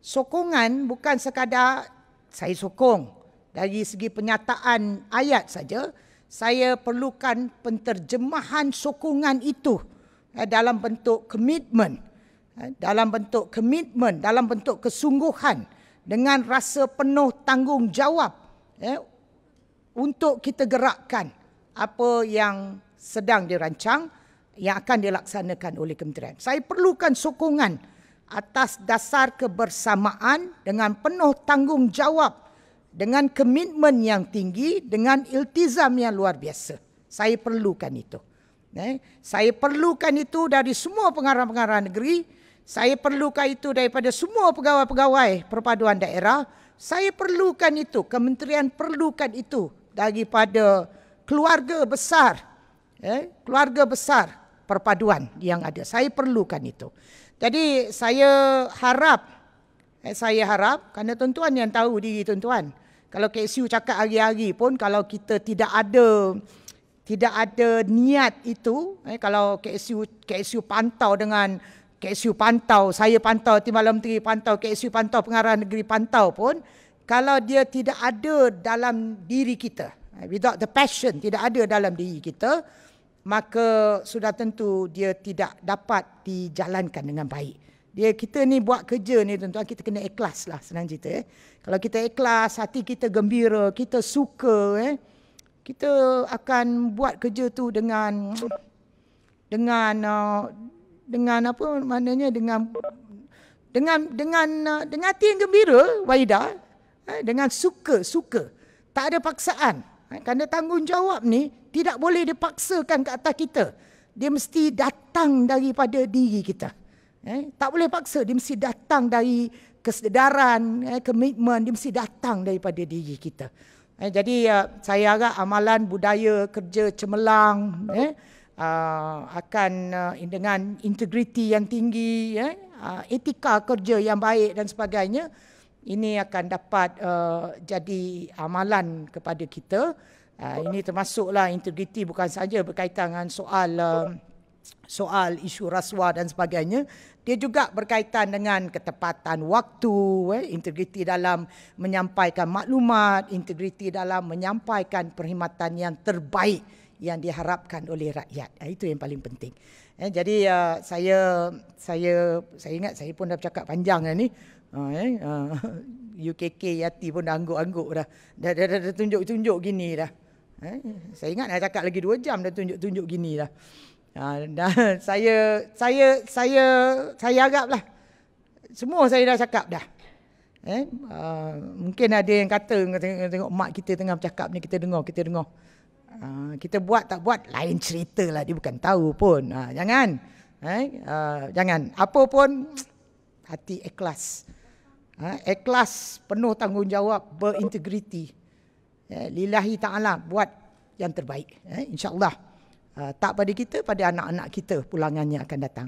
Sokongan bukan sekadar saya sokong dari segi penyataan ayat saja. Saya perlukan penterjemahan sokongan itu dalam bentuk komitmen, dalam bentuk kesungguhan dengan rasa penuh tanggungjawab untuk kita gerakkan apa yang sedang dirancang yang akan dilaksanakan oleh kementerian. Saya perlukan sokongan atas dasar kebersamaan dengan penuh tanggungjawab, dengan komitmen yang tinggi, dengan iltizam yang luar biasa. Saya perlukan itu. Saya perlukan itu dari semua pengarah-pengarah negeri. Saya perlukan itu daripada semua pegawai-pegawai perpaduan daerah. Saya perlukan itu, kementerian perlukan itu daripada keluarga besar. Keluarga besar perpaduan yang ada. Saya perlukan itu. Jadi saya harap kerana tuan-tuan yang tahu diri tuan-tuan, kalau KSU cakap hari-hari pun, kalau kita tidak ada niat itu, kalau KSU pantau dengan KSU pantau, saya pantau, Timbalan Menteri pantau, KSU pantau, pengarah negeri pantau pun, kalau dia tidak ada dalam diri kita, without the passion, tidak ada dalam diri kita, maka sudah tentu dia tidak dapat dijalankan dengan baik. Kita ni buat kerja ni tuan-tuan, kita kena ikhlas lah, senang cerita. Kalau kita ikhlas, hati kita gembira, kita suka, kita akan buat kerja tu dengan apa maknanya, dengan hati yang gembira, Wahida, dengan suka, tak ada paksaan. Kerana tanggungjawab ni tidak boleh dipaksakan ke atas kita. Dia mesti datang daripada diri kita. Tak boleh paksa, dia mesti datang dari kesedaran, komitmen, dia mesti datang daripada diri kita. Jadi saya harap amalan budaya kerja cemerlang akan dengan integriti yang tinggi, etika kerja yang baik dan sebagainya, ini akan dapat jadi amalan kepada kita. Ini termasuklah integriti bukan saja berkaitan dengan soal isu rasuah dan sebagainya. Dia juga berkaitan dengan ketepatan waktu, integriti dalam menyampaikan maklumat, integriti dalam menyampaikan perkhidmatan yang terbaik yang diharapkan oleh rakyat. Itu yang paling penting. Jadi saya ingat saya pun dah bercakap panjang ni. UKK Yati pun dah angguk-angguk dah. Dah tunjuk-tunjuk gini dah. Saya ingat nak cakap lagi 2 jam dah tunjuk-tunjuk gini dah. Dan saya haraplah semua saya dah cakap dah. Mungkin ada yang kata tengok mak kita tengah bercakap ni, kita dengar. Kita buat tak buat lain cerita lah, dia bukan tahu pun. Jangan apa pun hati ikhlas. Ikhlas, penuh tanggungjawab, berintegriti. Lillahi ta'ala, buat yang terbaik. InsyaAllah Tak pada kita, pada anak-anak kita pulangannya akan datang.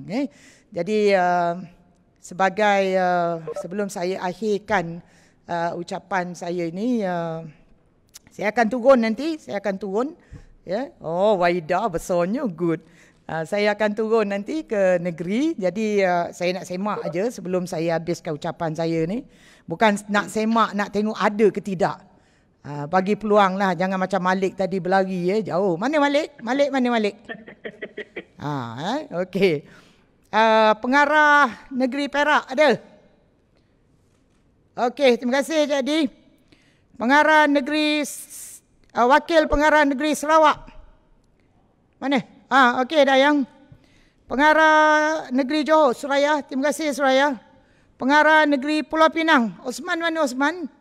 Jadi sebagai sebelum saya akhirkan ucapan saya ini, saya akan turun nanti, Oh, Waidah besarnya, good. Saya akan turun nanti ke negeri. Jadi saya nak semak aja sebelum saya habiskan ucapan saya ni. Bukan nak semak, nak tengok ada ke tidak. Bagi peluang lah, jangan macam Malik tadi berlari jauh. Mana Malik? Mana Malik? Okey. Pengarah Negeri Perak ada? Okey, terima kasih jadi. Pengarah Negeri Wakil Pengarah Negeri Sarawak. Mana? Okey dah yang. Pengarah Negeri Johor, Suraya. Terima kasih Suraya. Pengarah Negeri Pulau Pinang. Osman, mana Osman?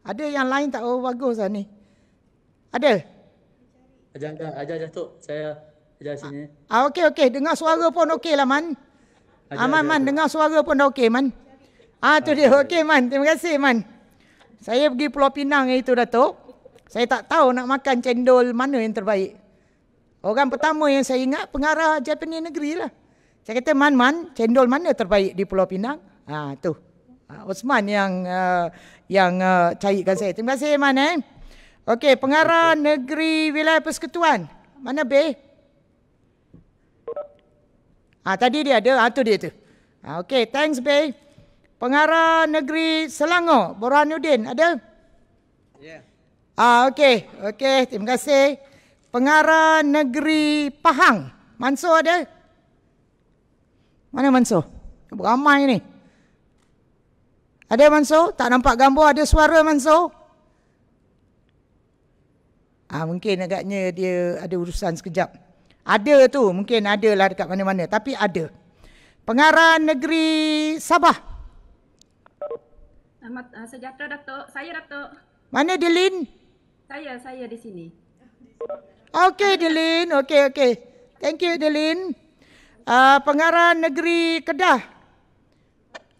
Ada yang lain tak? Oh, bagus lah ni. Ada? Ajar Datuk. Saya ajar sini. Okey. Dengar suara pun okey lah, Man. Man. Dengar suara pun dah okey, Man. Tu dia. Okey, Man. Terima kasih, Man. Saya pergi Pulau Pinang itu, Datuk. Saya tak tahu nak makan cendol mana yang terbaik. Orang pertama yang saya ingat pengarah Japanese negeri lah. Saya kata, Man, cendol mana terbaik di Pulau Pinang? Tu. Osman yang carikan saya. Terima kasih, Man. Okey, pengarah Negeri Wilayah Persekutuan. Mana B? Tadi dia ada. Tu dia tu. Okey, thanks B. Pengarah Negeri Selangor, Burhanuddin, ada? Ya. Okey, terima kasih. Pengarah Negeri Pahang, Mansur ada? Mana Mansur? Ramai ni. Ada Mansur? Tak nampak gambar, ada suara Mansur? Mungkin agaknya dia ada urusan sekejap. Ada tu, mungkin ada lah dekat mana-mana. Tapi ada. Pengarah Negeri Sabah. Selamat sejahtera, Datuk. Saya, Datuk. Mana Delin? Saya di sini. Okey, Delin. Okey. Thank you, Delin. Pengarah Negeri Kedah.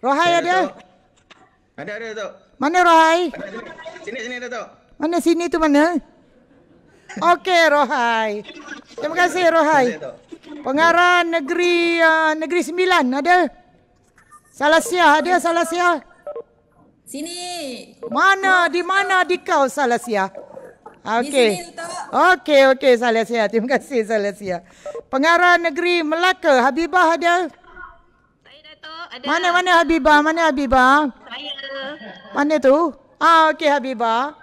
Rohai ada? Ada, Datuk. Mana Rohai? Sini, Datuk. Mana sini tu mana? Okey, Rohai. Terima kasih, Rohai. Pengarah Negeri Sembilan ada? Salasia ada? Salasia? Sini. Mana? Di mana di kau, Salasia? Okey. Okey, Salasia. Terima kasih, Salasia. Pengarah Negeri Melaka, Habibah ada? Saya, Datuk. Ada. Mana Habibah? Saya. Mana tu? Okey, Habibah.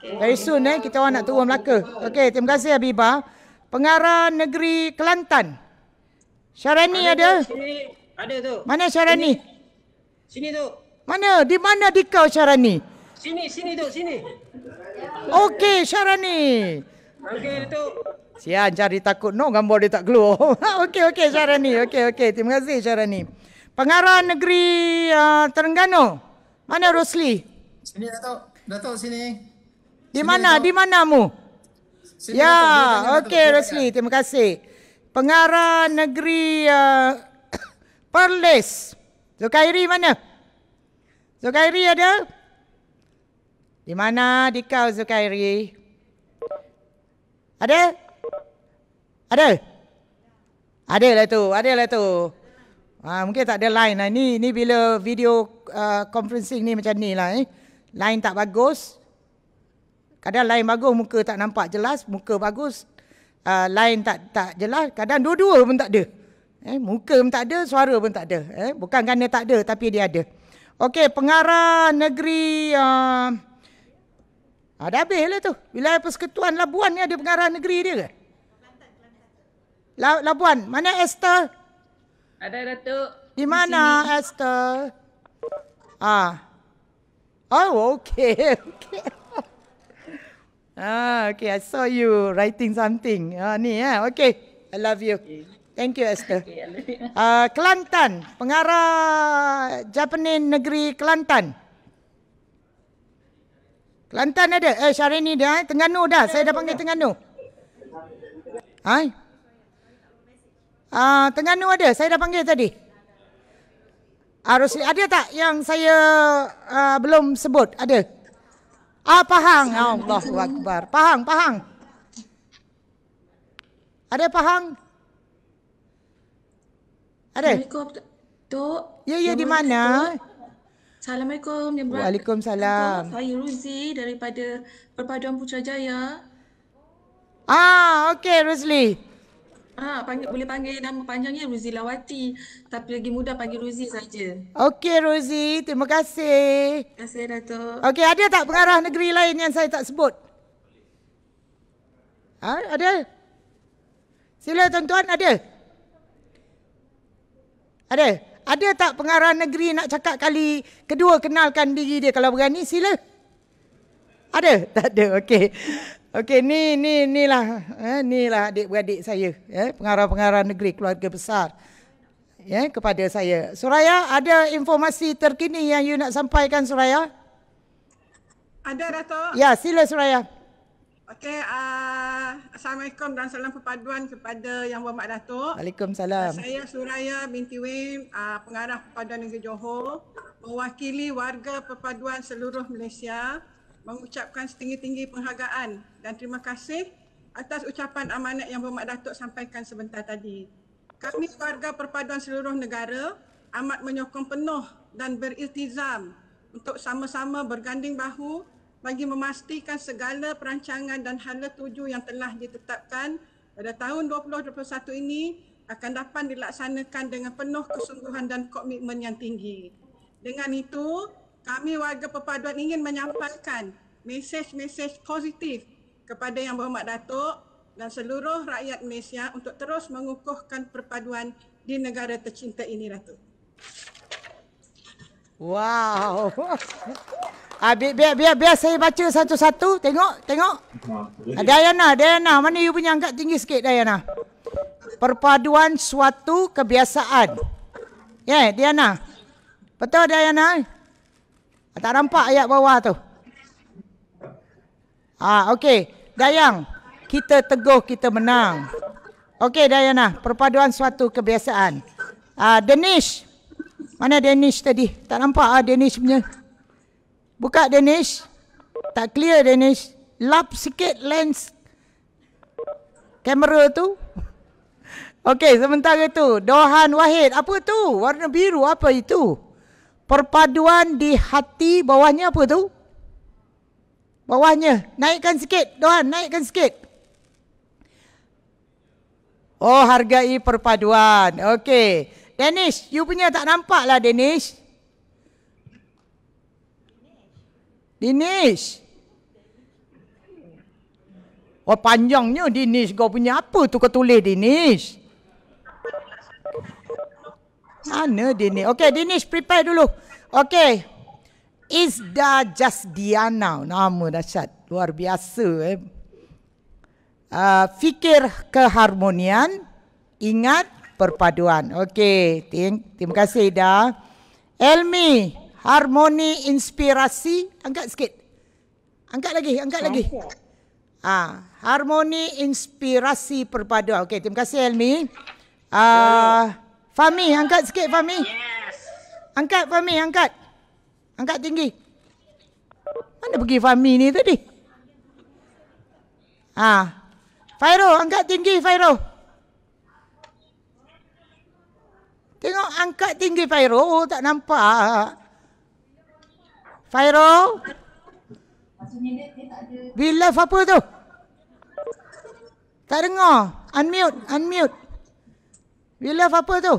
Very soon kita orang nak turun Melaka. Okey, terima kasih Habibah. Pengarah Negeri Kelantan. Syarani ada? Sini. Ada tu. Mana Syarani? Sini tu. Mana? Di mana di kau Syarani? Sini tu, sini. Okey, Syarani. Okey, Datuk. Sian cari takut gambar dia tak keluar. Okey, Syarani. Okey. Terima kasih Syarani. Pengarah Negeri Terengganu. Mana Rosli? Sini Datuk sini. Di manamu? Sini, ya, Datuk, okey Rosli, terima kasih. Pengarah Negeri Perlis. Zukairi mana? Zukairi ada? Di mana di kau Zukairi? Ada? Adalah tu. Mungkin tak ada line lah. Ni bila video conferencing ni macam ni lah. Line tak bagus. Kadang line bagus, muka tak nampak jelas. Muka bagus, line tak jelas. Kadang dua-dua pun tak ada. Muka pun tak ada, suara pun tak ada. Bukan kerana tak ada, tapi dia ada. Okey, pengarah negeri... dah habis lah tu. Wilayah Persekutuan Labuan ni ada pengarah negeri dia ke? Labuan. Mana Esther? Ada, Datuk. Di mana Esther? Oh, okay. Okay, I saw you writing something. Ni okay. I love you. Thank you, Esther. Kelantan, pengarah Japanese negeri Kelantan. Kelantan ada? Syahrini dia. Terengganu dah. Saya dah panggil Terengganu. Terengganu ada? Saya dah panggil tadi. Rosli, ada tak yang saya belum sebut? Ada? Pahang. Allahu Akbar. Pahang. Ada Pahang? Ada? Assalamualaikum, Tok. Ya, di mana? Assalamualaikum. Yang berat. Waalaikumsalam. Saya Ruzi daripada Perpaduan Putrajaya. Okey Rosli. Boleh panggil nama panjangnya Ruzi Lawati. Tapi lagi mudah panggil Ruzi saja. Okey Rozi, terima kasih. Terima kasih, Datuk. Okey, ada tak pengarah negeri lain yang saya tak sebut? Ada? Sila tuan-tuan, ada? Ada? Ada tak pengarah negeri nak cakap kali kedua kenalkan diri dia kalau berani? Sila. Ada? Tak ada. Okey. Okey, inilah adik-beradik saya, pengarah-pengarah negeri keluarga besar. Kepada saya. Suraya, ada informasi terkini yang you nak sampaikan, Suraya? Ada, Datuk. Ya, sila Suraya. Okey, Assalamualaikum dan salam perpaduan kepada Yang Berhormat Datuk. Waalaikumsalam. Saya Suraya binti Wim, pengarah Perpaduan Negeri Johor, mewakili warga perpaduan seluruh Malaysia, mengucapkan setinggi-tinggi penghargaan dan terima kasih atas ucapan amanat Yang Berhormat Datuk sampaikan sebentar tadi. Kami warga perpaduan seluruh negara amat menyokong penuh dan beriltizam untuk sama-sama berganding bahu bagi memastikan segala perancangan dan hala tuju yang telah ditetapkan pada tahun 2021 ini akan dapat dilaksanakan dengan penuh kesungguhan dan komitmen yang tinggi. Dengan itu, kami warga perpaduan ingin menyampaikan mesej-mesej positif kepada Yang Berhormat Datuk dan seluruh rakyat Malaysia untuk terus mengukuhkan perpaduan di negara tercinta ini, Datuk. Wow. Biar saya baca satu-satu. Tengok. Dayana. Mana you punya, angkat tinggi sikit, Dayana. Perpaduan suatu kebiasaan. Diana. Betul, Dayana? Tak nampak ayat bawah tu. Okey. Dayang. Kita teguh, kita menang. Okey, Dayana. Perpaduan suatu kebiasaan. Danish. Mana Danish tadi? Tak nampak Danish punya. Buka Danish. Tak clear Danish. Lap sikit lens kamera tu. Okey, sementara tu Dohan Wahid. Apa tu? Warna biru, apa itu? Perpaduan di hati. Bawahnya apa tu? Bawahnya. Naikkan sikit. Dohan, naikkan sikit. Oh, hargai perpaduan. Okey. Danish, you punya tak nampak lah Danish. Dinesh. Oh, panjangnya Dinesh. Kau punya apa tu kau tulis Dinesh? Mana Dinesh? Okey, Dinesh prepare dulu. Okey. Izda Jasdiana. Nama dahsyat. Luar biasa. Fikir keharmonian. Ingat perpaduan. Okey. Terima kasih Ida. Elmi. Harmoni inspirasi. Angkat sikit. Angkat lagi. Harmoni inspirasi perpaduan. Okey, terima kasih Elmi. Fahmi, angkat sikit Fahmi. Angkat Fahmi, angkat. Angkat tinggi. Mana pergi Fahmi ni tadi? Fairo, angkat tinggi Fairo. Tengok angkat tinggi Fairo. Oh, tak nampak. Fairo. We love apa tu? Tak dengar. Unmute. We love apa tu?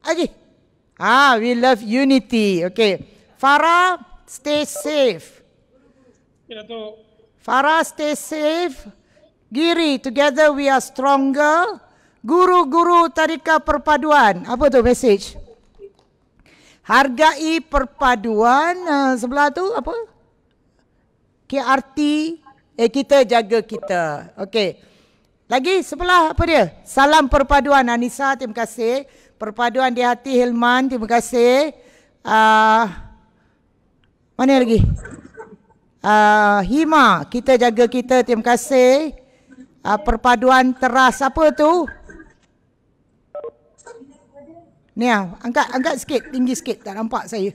Lagi. We love unity. Okay. Farah, stay safe. Ya, Datuk. Farah, stay safe. Giri, together we are stronger. Guru-guru Tadika Perpaduan. Apa tu message? Hargai perpaduan. Sebelah tu apa? KRT. Kita jaga kita. Okey. Lagi sebelah apa dia? Salam perpaduan Anissa. Terima kasih. Perpaduan di hati Hilman. Terima kasih. Mana lagi? Hima. Kita jaga kita. Terima kasih. Perpaduan teras. Apa tu? Ni angkat sikit, tinggi sikit, tak nampak saya.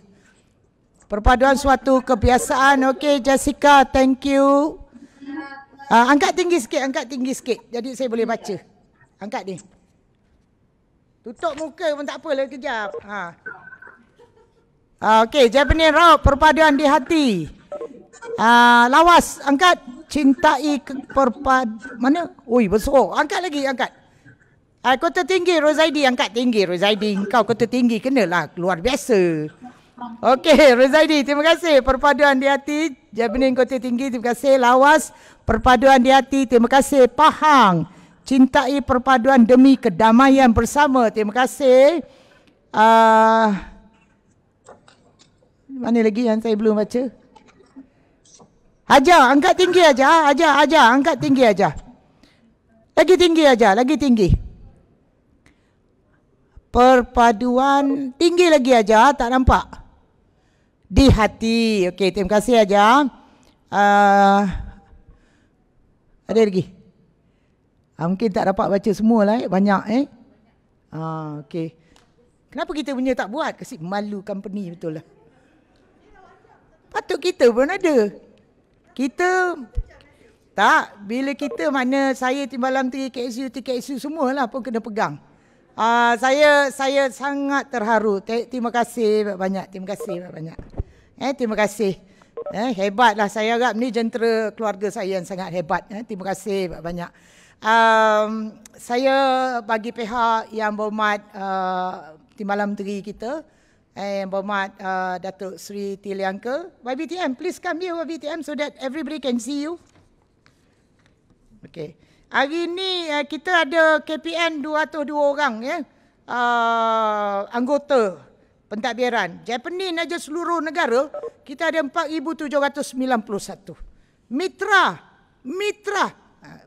Perpaduan suatu kebiasaan. Okey, Jessica, thank you. Angkat tinggi sikit. Jadi saya boleh baca. Angkat ni. Tutup muka pun tak apalah, kejap. Okey, Japanese Rock, perpaduan di hati. Lawas, angkat. Cintai mana? Ui, besar. Angkat lagi, angkat. Kota tinggi, Rozaidi, angkat tinggi. Rozaidi, kau kota tinggi, kenalah. Luar biasa. Okey, Rozaidi, terima kasih. Perpaduan di hati, Japanese Kota Tinggi, terima kasih. Lawas, perpaduan di hati, terima kasih. Pahang, cintai perpaduan demi kedamaian bersama, terima kasih. Mana lagi yang saya belum baca? Hajar, angkat tinggi aja. Hajar, angkat tinggi aja. Lagi tinggi. Perpaduan tinggi lagi aja, tak nampak. Di hati. Okey, terima kasih aja. Ada lagi? Mungkin tak dapat baca semualah, banyak okey. Kenapa kita punya tak buat? Kasi malu company betul lah. Patut kita pun ada. Kita tak, bila kita mana saya Timbalan Menteri TKSU semualah pun kena pegang. Saya sangat terharu. Terima kasih banyak. Terima kasih. Hebatlah, saya harap ni jentera keluarga saya yang sangat hebat. Terima kasih banyak. Saya bagi pihak yang berhormat Timbalan Menteri kita, yang berhormat Datuk Seri Tiliangka, YBTM, please come here YBTM so that everybody can see you. Okay. Hari ini kita ada KPN 202 orang anggota pentadbiran. Japanese aja seluruh negara kita ada 4,791. Mitra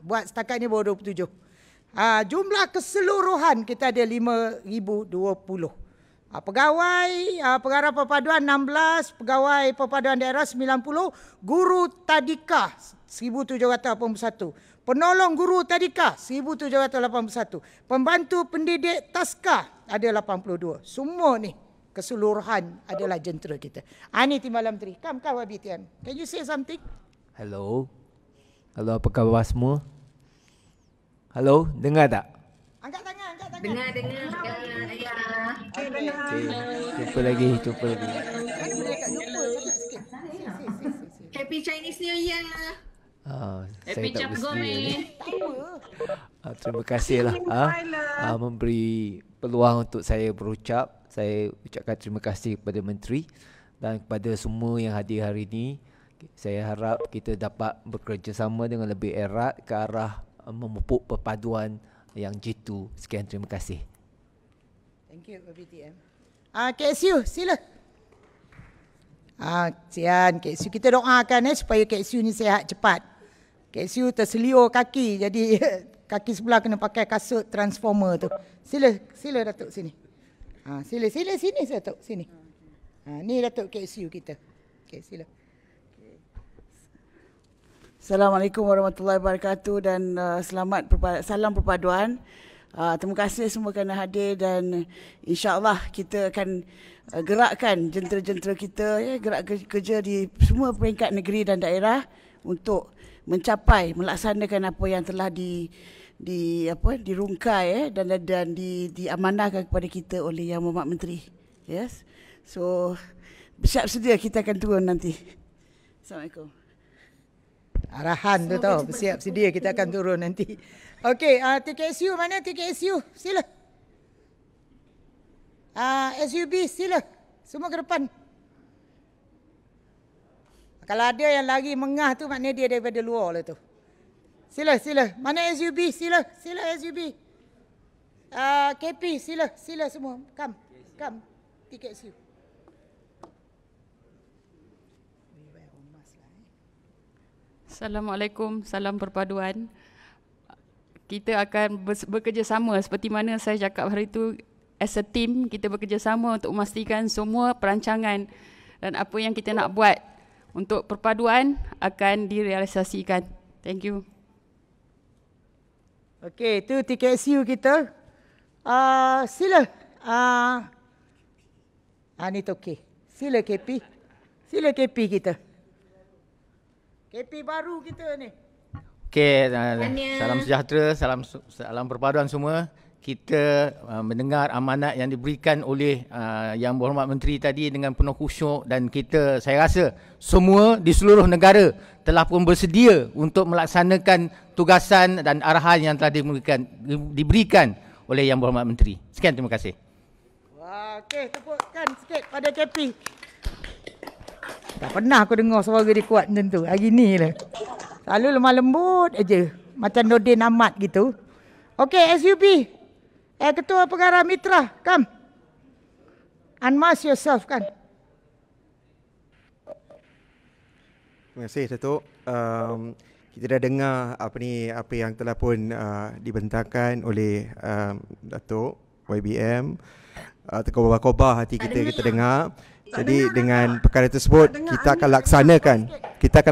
buat setakat ni baru 27. Jumlah keseluruhan kita ada 5,020. Pegawai pengarah perpaduan 16, pegawai perpaduan daerah 90, guru tadika 1,781. Penolong guru tadika 1,781. Pembantu pendidik taska ada 82. Semua ni keseluruhan adalah jentera kita. Ini Timbalan Menteri. Come YBTM. Can you say something? Hello, apa khabar semua? Hello, dengar tak? Angkat tangan. Dengar. Jumpa lagi. Happy Chinese New Year. Saya tak bersedia. Terima kasihlah memberi peluang untuk saya berucap. Saya ucapkan terima kasih kepada Menteri dan kepada semua yang hadir hari ini. Saya harap kita dapat bekerjasama dengan lebih erat ke arah memupuk perpaduan yang jitu. Sekian, terima kasih. Thank you BTM. KSU, sila. KSU kita doakan supaya KSU ni sihat cepat. KSU terseliur kaki, jadi kaki sebelah kena pakai kasut transformer tu. Sila Datuk sini. Sila sini Datuk sini. Ni Datuk KSU kita. Okey, sila. Assalamualaikum warahmatullahi wabarakatuh dan salam perpaduan. Terima kasih semua kerana hadir dan insya-Allah kita akan gerakkan jentera-jentera kita gerak kerja di semua peringkat negeri dan daerah untuk melaksanakan apa yang telah dirungkai dan diamanahkan kepada kita oleh Yang Berhormat Menteri. Yes. So bersiap sedia kita akan turun nanti. Assalamualaikum. Arahan tu tahu, bersiap sedia kita akan turun nanti. Okey, TKSU mana TKSU? Sila. SUB sila. Semua ke depan. Kalau ada yang lari mengah tu maknanya dia daripada luar lah tu. Sila. Mana SUB? Sila SUB. KP sila semua. Come. TKSU. Assalamualaikum, salam perpaduan. Kita akan bekerjasama seperti mana saya cakap hari itu, as a team kita bekerjasama untuk memastikan semua perancangan dan apa yang kita nak buat untuk perpaduan akan direalisasikan. Thank you. Okey, itu TKSU kita. Sila. Ni tu okey. Sila KP. Sila KP kita. KP baru kita ni. Okey, salam sejahtera, salam perpaduan semua. Kita mendengar amanat yang diberikan oleh Yang Berhormat Menteri tadi dengan penuh khusyuk, dan saya rasa semua di seluruh negara telah pun bersedia untuk melaksanakan tugasan dan arahan yang telah diberikan oleh Yang Berhormat Menteri. Sekian, terima kasih. Wah, okey, tepukkan sikit pada KP. Tak pernah aku dengar suara dia kuat macam tu. Hari ni lah. Selalu lemah lembut aja. Macam Nordin Ahmad gitu. Okey, SUB. Ketua Pengarah Mitra, come. Unmask yourself, kan. Terima kasih, Datuk. Kita dah dengar apa yang telah pun dibentangkan oleh Datuk YBM. Terkobah-kobah hati kita dengar. Jadi dengan perkara tersebut kita akan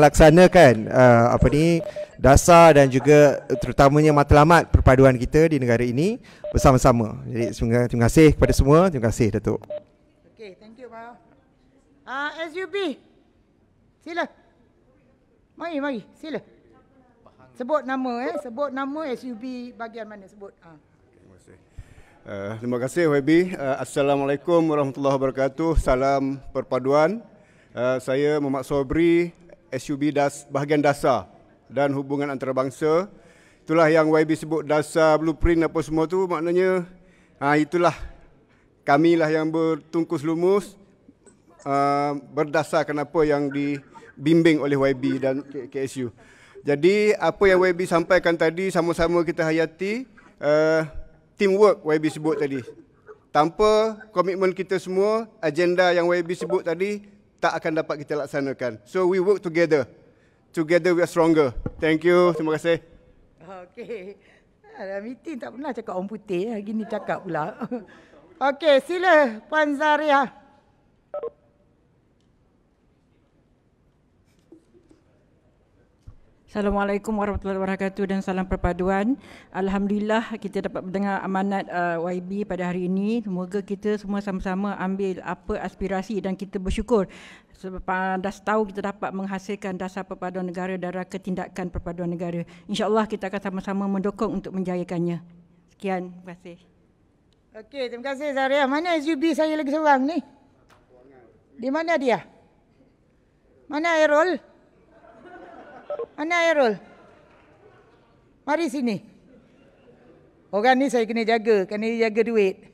laksanakan dasar dan juga terutamanya matlamat perpaduan kita di negara ini bersama-sama. Jadi terima kasih kepada semua. Terima kasih, Datuk. Okey, thank you, Pak. SUB. Sila. Mari, sila. Sebut nama SUB bahagian mana sebut. Terima kasih YB. Assalamualaikum warahmatullahi wabarakatuh. Salam perpaduan. Saya Muhammad Sobri, SUB bahagian dasar dan hubungan antarabangsa. Itulah yang YB sebut dasar, blueprint apa semua tu, maknanya itulah kamilah yang bertungkus lumus berdasarkan apa yang dibimbing oleh YB dan KSU. Jadi apa yang YB sampaikan tadi sama-sama kita hayati. Teamwork YB sebut tadi. Tanpa komitmen kita semua, agenda yang YB sebut tadi tak akan dapat kita laksanakan. So we work together. Together we are stronger. Thank you. Terima kasih. Okey. Meeting tak pernah cakap orang putih. Hari ni cakap pula. Okey, sila Puan Zaria. Assalamualaikum warahmatullahi wabarakatuh dan salam perpaduan. Alhamdulillah kita dapat mendengar amanat YB pada hari ini. Semoga kita semua sama-sama ambil apa aspirasi dan kita bersyukur sebab dah tahu kita dapat menghasilkan dasar perpaduan negara dan rangka tindakan perpaduan negara. InsyaAllah kita akan sama-sama mendukung untuk menjayakannya. Sekian, terima kasih. Okey, terima kasih Zaria. Mana SUB saya lagi seorang ni? Di mana dia? Mana Airul? Mana Airul? Mari sini. Orang ni saya kena jaga, kena jaga duit.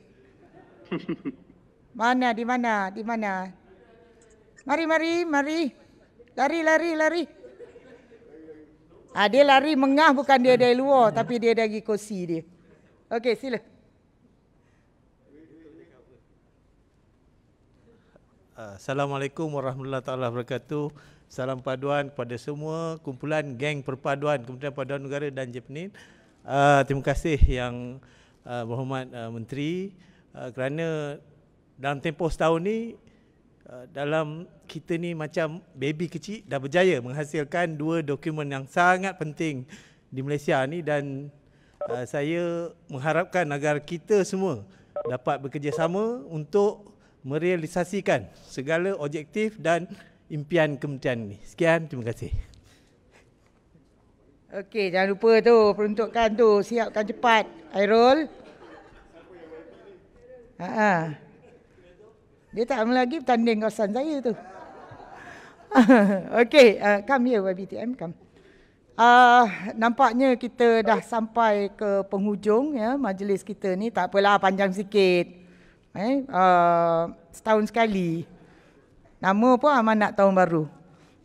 Mana, di mana, di mana? Mari. Lari. Dia lari mengah, bukan dia dari luar, tapi dia dari kursi dia. Okey, sila. Assalamualaikum warahmatullahi wabarakatuh. Salam paduan kepada semua kumpulan geng perpaduan Kementerian Perpaduan Negara dan Jepnin. Terima kasih yang berhormat Menteri kerana dalam tempoh setahun ni dalam kita ni macam baby kecil dah berjaya menghasilkan 2 dokumen yang sangat penting di Malaysia ni, dan saya mengharapkan agar kita semua dapat bekerjasama untuk merealisasikan segala objektif dan impian kementerian ini. Sekian, terima kasih. Okey, jangan lupa tu peruntukan tu, siapkan cepat. Airul. Dia tak lama lagi bertanding kawasan saya tu. Okey, come here YBTM, come. Nampaknya kita dah sampai ke penghujung ya majlis kita ni. Tak apalah, panjang sikit. Setahun sekali. Nama pun amanat tahun baru.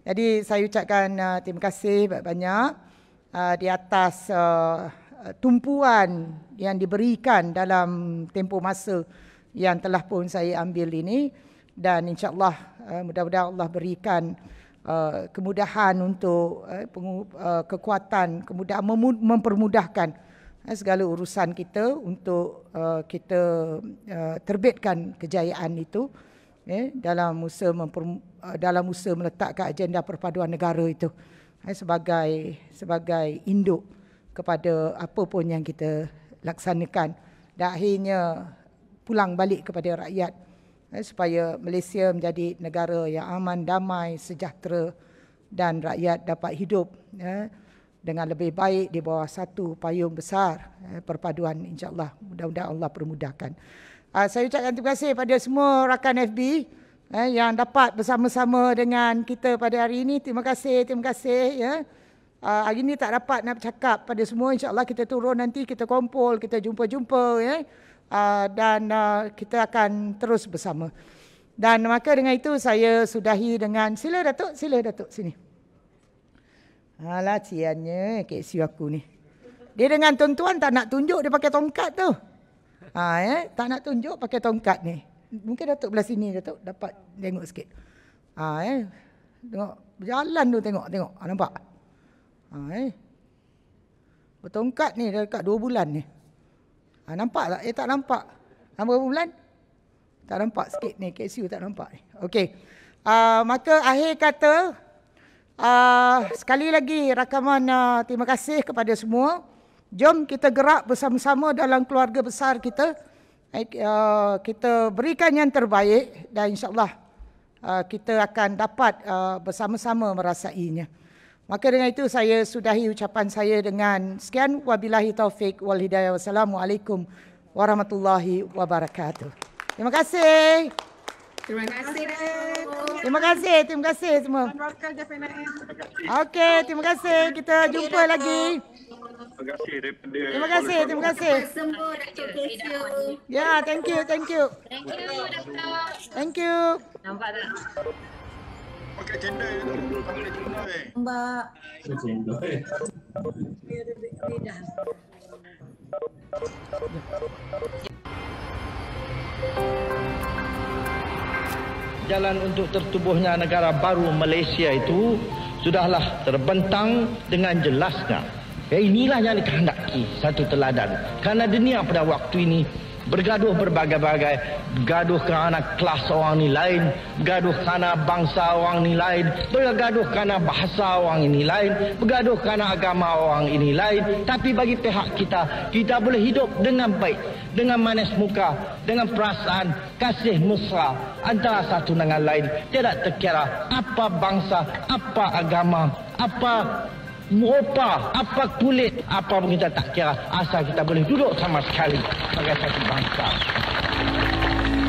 Jadi saya ucapkan terima kasih banyak-banyak di atas tumpuan yang diberikan dalam tempoh masa yang telah pun saya ambil ini, dan insya-Allah mudah-mudahan Allah berikan kemudahan untuk kekuatan, kemudahan mempermudahkan segala urusan kita untuk kita terbitkan kejayaan itu. Dalam usaha meletakkan agenda perpaduan negara itu sebagai induk kepada apa pun yang kita laksanakan, dan akhirnya pulang balik kepada rakyat supaya Malaysia menjadi negara yang aman, damai, sejahtera dan rakyat dapat hidup dengan lebih baik di bawah satu payung besar perpaduan, insya-Allah. Mudah-mudahan Allah permudahkan. Saya ucapkan terima kasih pada semua rakan FB yang dapat bersama-sama dengan kita pada hari ini. Terima kasih ya. Hari ini tak dapat nak bercakap pada semua, insya-Allah kita turun nanti, kita kumpul, kita jumpa-jumpa ya. Dan kita akan terus bersama. Dan maka dengan itu saya sudahi dengan sila Datuk sini. Alah ciannya KSU aku ni. Dia dengan tuan-tuan tak nak tunjuk dia pakai tongkat tu. Tak nak tunjuk pakai tongkat ni. Mungkin Datuk belah sini Datuk dapat tengok sikit. Tengok berjalan tu tengok. Nampak? Bertongkat ni dah dekat 2 bulan ni. Nampak tak? Tak nampak. Berapa bulan? Tak nampak sikit ni. KSU tak nampak ni. Okey. Maka akhir kata, sekali lagi rakaman terima kasih kepada semua. Jom kita gerak bersama-sama dalam keluarga besar kita. Kita berikan yang terbaik dan insya-Allah kita akan dapat bersama-sama merasainya. Maka dengan itu saya sudahi ucapan saya dengan sekian. Wabillahi taufik wal hidayah. Wassalamualaikum warahmatullahi wabarakatuh. Terima kasih. Terima kasih. Terima kasih semua. Okey, terima kasih. Kita jumpa lagi. Terima kasih. Semua Datuk KSU. Ya, thank you. Thank you, Datuk. Thank you. Nampak tak? Pakai cendol tu. Mbak. Jalan untuk tertubuhnya negara baru Malaysia itu sudahlah terbentang dengan jelasnya. Inilah yang dikehendaki satu teladan. Karena dunia pada waktu ini bergaduh berbagai-bagai, bergaduh kerana kelas orang ni lain, bergaduh kerana bangsa orang ni lain, bergaduh kerana bahasa orang ini lain, bergaduh kerana agama orang ini lain. Tapi bagi pihak kita, kita boleh hidup dengan baik, dengan manis muka, dengan perasaan kasih mesra antara satu dengan lain. Tidak terkira apa bangsa, apa agama, apa rupa, apa kulit, apa pun kita tak kira, asal kita boleh duduk sama sekali sebagai satu bangsa.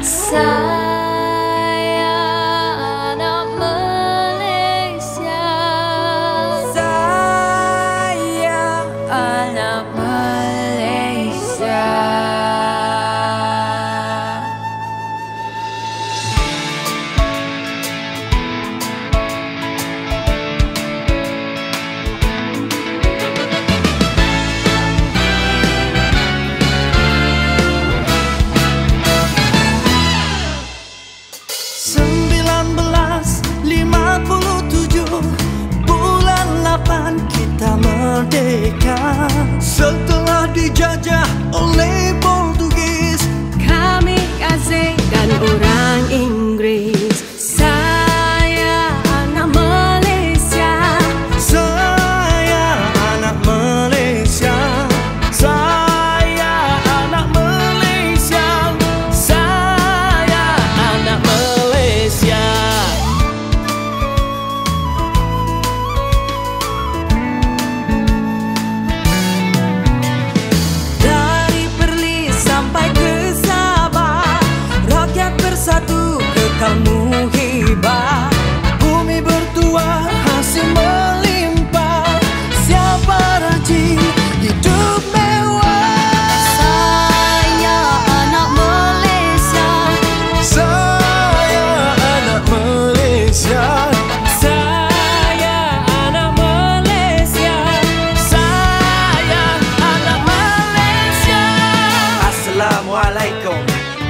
Saya anak Malaysia. Saya anak Malaysia. Kita merdeka setelah dijajah oleh Portugis. Kami asingkan orang Inggris. Saya anak Malaysia. Saya anak Malaysia. Saya anak Malaysia. Saya anak Malaysia. Satu kekalmu hibah, bumi bertuah hasil melimpah. Siapa rajin hidup mewah. Saya anak Malaysia. Saya anak Malaysia. Saya anak Malaysia. Saya anak Malaysia. Assalamualaikum.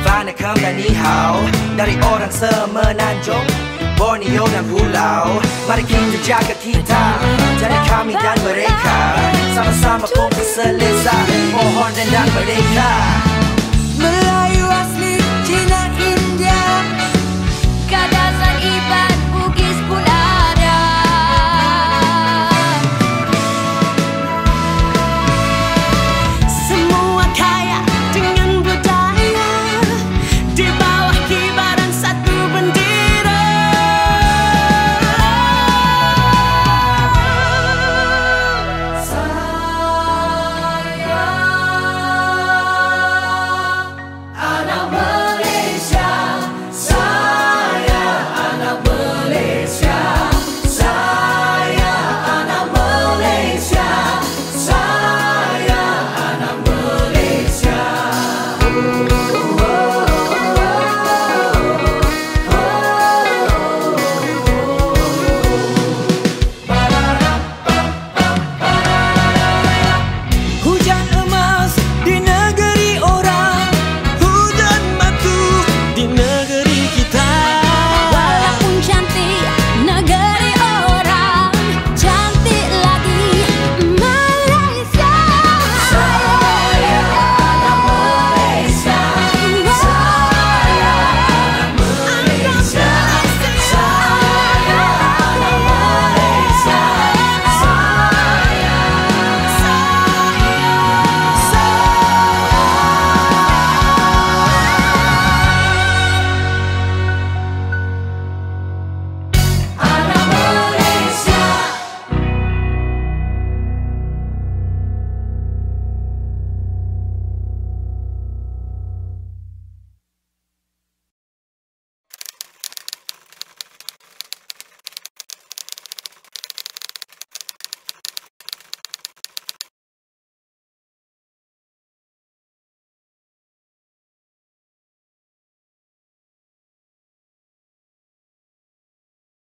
Waalaikumsalam dan ni hao. Dari orang semenanjung Borneo dan Pulau. Mari kita jaga kita, jadi kami dan mereka sama-sama kumpul selesa, mohon dan merdeka.